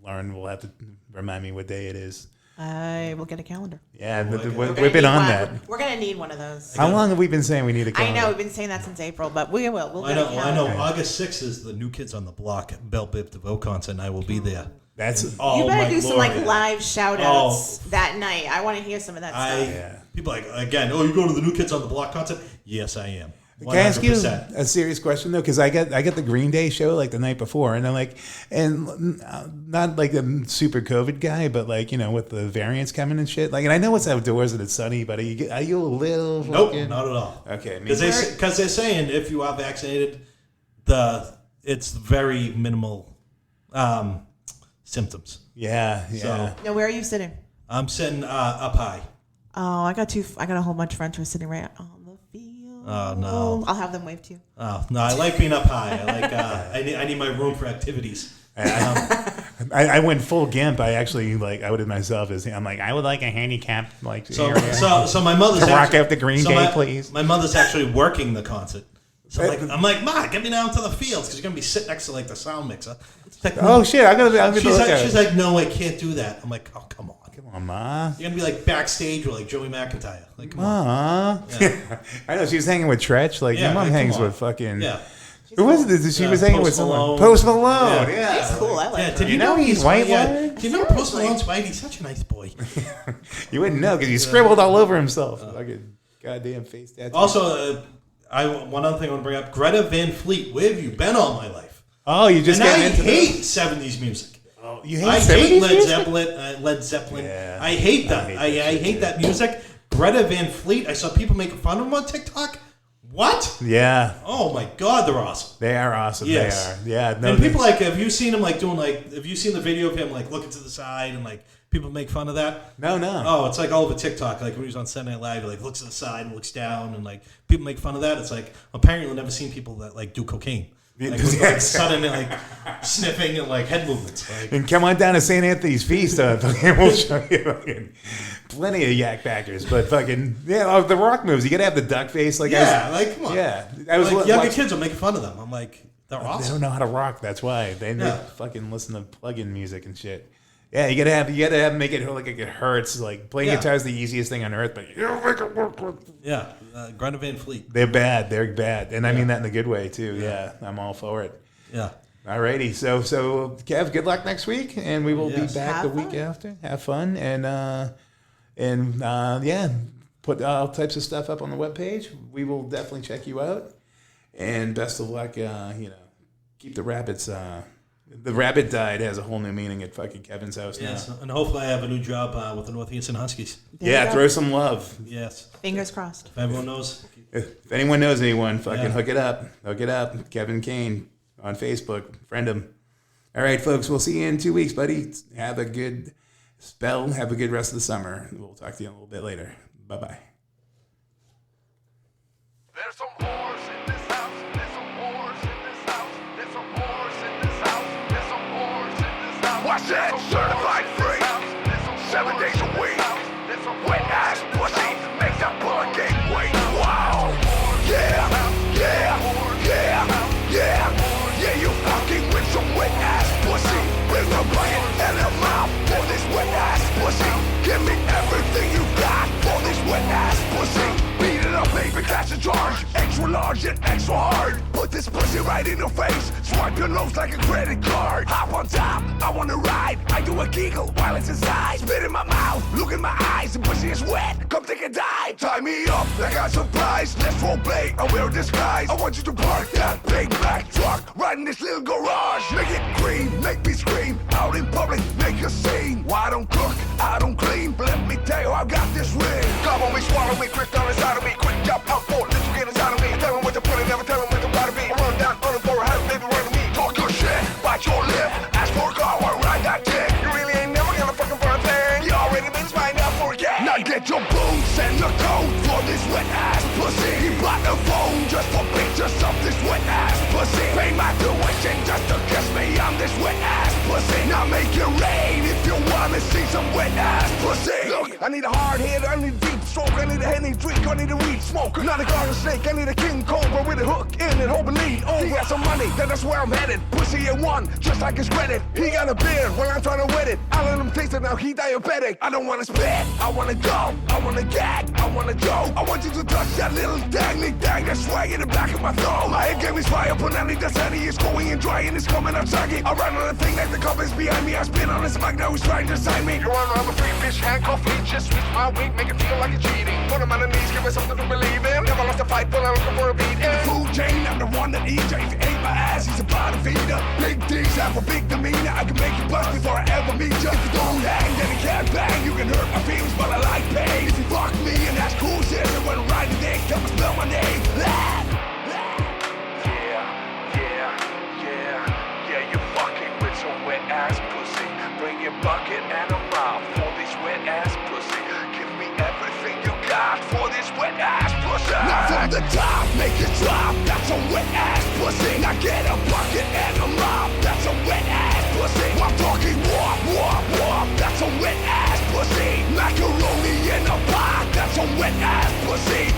Lauren will have to remind me what day it is. I will get a calendar. Yeah, We're we've been on one. that. We're going to need one of those. How long have we been saying we need a I calendar? know, we've been saying that since April, but we will. We'll get a I calendar. know. August 6th is the New Kids on the Block Bell Bip DeVoe concert, and I will be there. That's Oh, You better my do some Lord. like live shout outs that night. I want to hear some of that stuff. yeah. People are like, again, you going to the New Kids on the Block concert? Yes, I am. 100%. Can I ask you a serious question though? Because I get the Green Day show like the night before, and I'm like, and not like a super COVID guy, but like with the variants coming and shit. Like, and I know it's outdoors and it's sunny, but are you a little? Nope, fucking- not at all. Okay, Because they're saying if you are vaccinated, it's very minimal symptoms. yeah. So Now, where are you sitting? I'm sitting up high. Oh, I got a whole bunch of friends who are sitting right on the field. Oh, no. I'll have them wave to you. Oh no, I like being up high. I like I need my room for activities. I went full gimp. I actually outed myself as I'm like I would like a handicap area. So my mother's To rock actually- out the Green Day, please. My mother's actually working the concert. So I'm like, Ma, get me down to the fields because you're gonna be sitting next to the sound mixer. It's like, Oh shit! I'm gonna look she's at she's like, no, I can't do that. I'm like, oh, come on. Come on, Ma. You're gonna be backstage with Joey McIntyre. Like, come on. Aw. I know she was hanging with Tretch. Like Yeah, your mom like, hangs come on. with fucking. Yeah. Who was it? She was hanging with Post someone. Malone. Post Malone. Yeah. Yeah. He's cool. I like Yeah, him. did You know he's white Yeah. wire? Do you know Post Malone's white? He's such a nice boy. You wouldn't know because he scribbled all over himself. Fucking goddamn face tattoo. Also, one other thing I want to bring up: Greta Van Fleet. Where have you been all my life? Oh, you just And got I into hate this? 70s music. Oh, you hate I 70s hate Led music? Zeppelin. Led Zeppelin. Yeah. I hate that. I I hate that shit, hate too. that music. Greta Van Fleet. I saw people making fun of them on TikTok. What? Yeah, Oh my God, they're awesome. they are awesome. Yes. They are. Yeah. No, And people have you seen him doing have you seen the video of him looking to the side and People make fun of that. No. Oh, it's like all over TikTok. Like when he was on Saturday Night Live, he like looks to the side and looks down, and like people make fun of that. It's like apparently I've never seen people that like do cocaine. Like, with, like sudden like sniffing and like head movements. Like, And come on down to St. Anthony's Feast. We'll show you fucking plenty of yak backers. But fucking, the rock moves. You got to have the duck face. Like, like come on. Yeah. I was like younger kids are making fun of them. I'm like, they're They awesome. don't know how to rock. That's why they fucking listen to plug-in music and shit. Yeah, you gotta have make it like it hurts. Like playing guitar is the easiest thing on earth, but you don't make it work. Yeah, Greta Van Fleet. They're bad, and I mean that in a good way too. Yeah, I'm all for it. Yeah. Alrighty, so Kev, good luck next week, and we will be back the week after. Have fun, and put all types of stuff up on the webpage. We will definitely check you out, and best of luck. Keep the rabbits. The rabbit died has a whole new meaning at fucking Kevin's house now. Yes, and hopefully I have a new job with the Northeastern Huskies. Throw some love. Yes. Fingers crossed. If everyone knows. If anyone knows anyone, fucking hook it up. Hook it up. Kevin Kane on Facebook. Friend him. All right, folks. We'll see you in 2 weeks, buddy. Have a good spell. Have a good rest of the summer. We'll talk to you a little bit later. Bye-bye. There's some whores in this house. There's some whores in this house. There's some whores in this house. There's some whores in this house. Watch that, certified free. 7 days a week. Wet ass pussy, make that bullet game wait. Wow. Yeah, you fucking with some wet ass pussy. Bring a bucket and a mouth for this wet ass pussy. Give me everything you got for this wet ass pussy. Beat it up, baby, catch a charge. Extra large and extra hard. Put this pussy right in your face. Swipe your nose like a credit card. Hop on top, I wanna ride. I do a giggle while it's inside. Spit in my mouth, look in my eyes. The pussy is wet, come take a dive. Tie me up like a surprise. Let's roleplay, I wear a disguise. I want you to park that big black truck right in this little garage. Make it green, make me scream. Out in public, make a scene. Why I don't cook, I don't clean. But let me tell you, I got this ring. Come on me, swallow me, quick down inside of me. Quick jump out for it, let you get inside of me. Tell them what to put in, never tell them what to gotta be. Run down on the floor, have a baby run to me. Talk your shit, bite your lip. Ask for a car, or ride that dick. You really ain't never gonna fucking for a thing. You already been spying out for a game. Now get your boots and the coat for this wet ass pussy. He bought the phone just for pictures of this wet ass pussy. Pay my tuition just to kiss me on this wet ass pussy. Now make it rain if you wanna see some wet ass pussy. Look, I need a hard hit, I need a deep stroke, I need a Henny drink, I need a weed smoker. Not a garden snake, I need a king cobra with a hook in it, hope and lead. Oh, he got some money, then that's where I'm headed. Pussy at one, just like his credit. He got a beard, well I'm trying to wet it. I let him taste it, now he diabetic. I don't wanna spit, I wanna go, I wanna gag, I wanna joke. I want you to touch that little dangly dang that's swag in the back of my throat. My head game is fire, but now the sunny is going and dry and it's coming out saggy. I run on the thing like the cup is behind me. I spin on his mic, now he's trying to sign me. Your honor, I'm a free bitch, handcuff me, just switch my wig, make it feel like it's cheating. Put him on the knees, give me something to believe in. Never lost a fight, but I'm looking for a beat. In the food chain, I'm the one that eats ya. If you ate my ass, he's a bottom feeder. Big D's have a big demeanor. I can make you bust before I ever meet ya. If you don't hang, then you can't bang. You can hurt my feelings, but I like pain. If you fuck me and that's cool shit, and when I'm riding dick, come and spell my name. Yeah, you fucking with some wet ass pussy. Bring your bucket and a mouth for this wet ass pussy. Give me everything you got for this wet ass pussy. Now from the top, make it drop. That's a wet ass pussy. Now get a bucket and a mop. That's a wet ass pussy. I'm talking wop, wop, wop. That's a wet ass pussy. Macaroni in a pot. That's a wet ass pussy.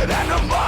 an animal.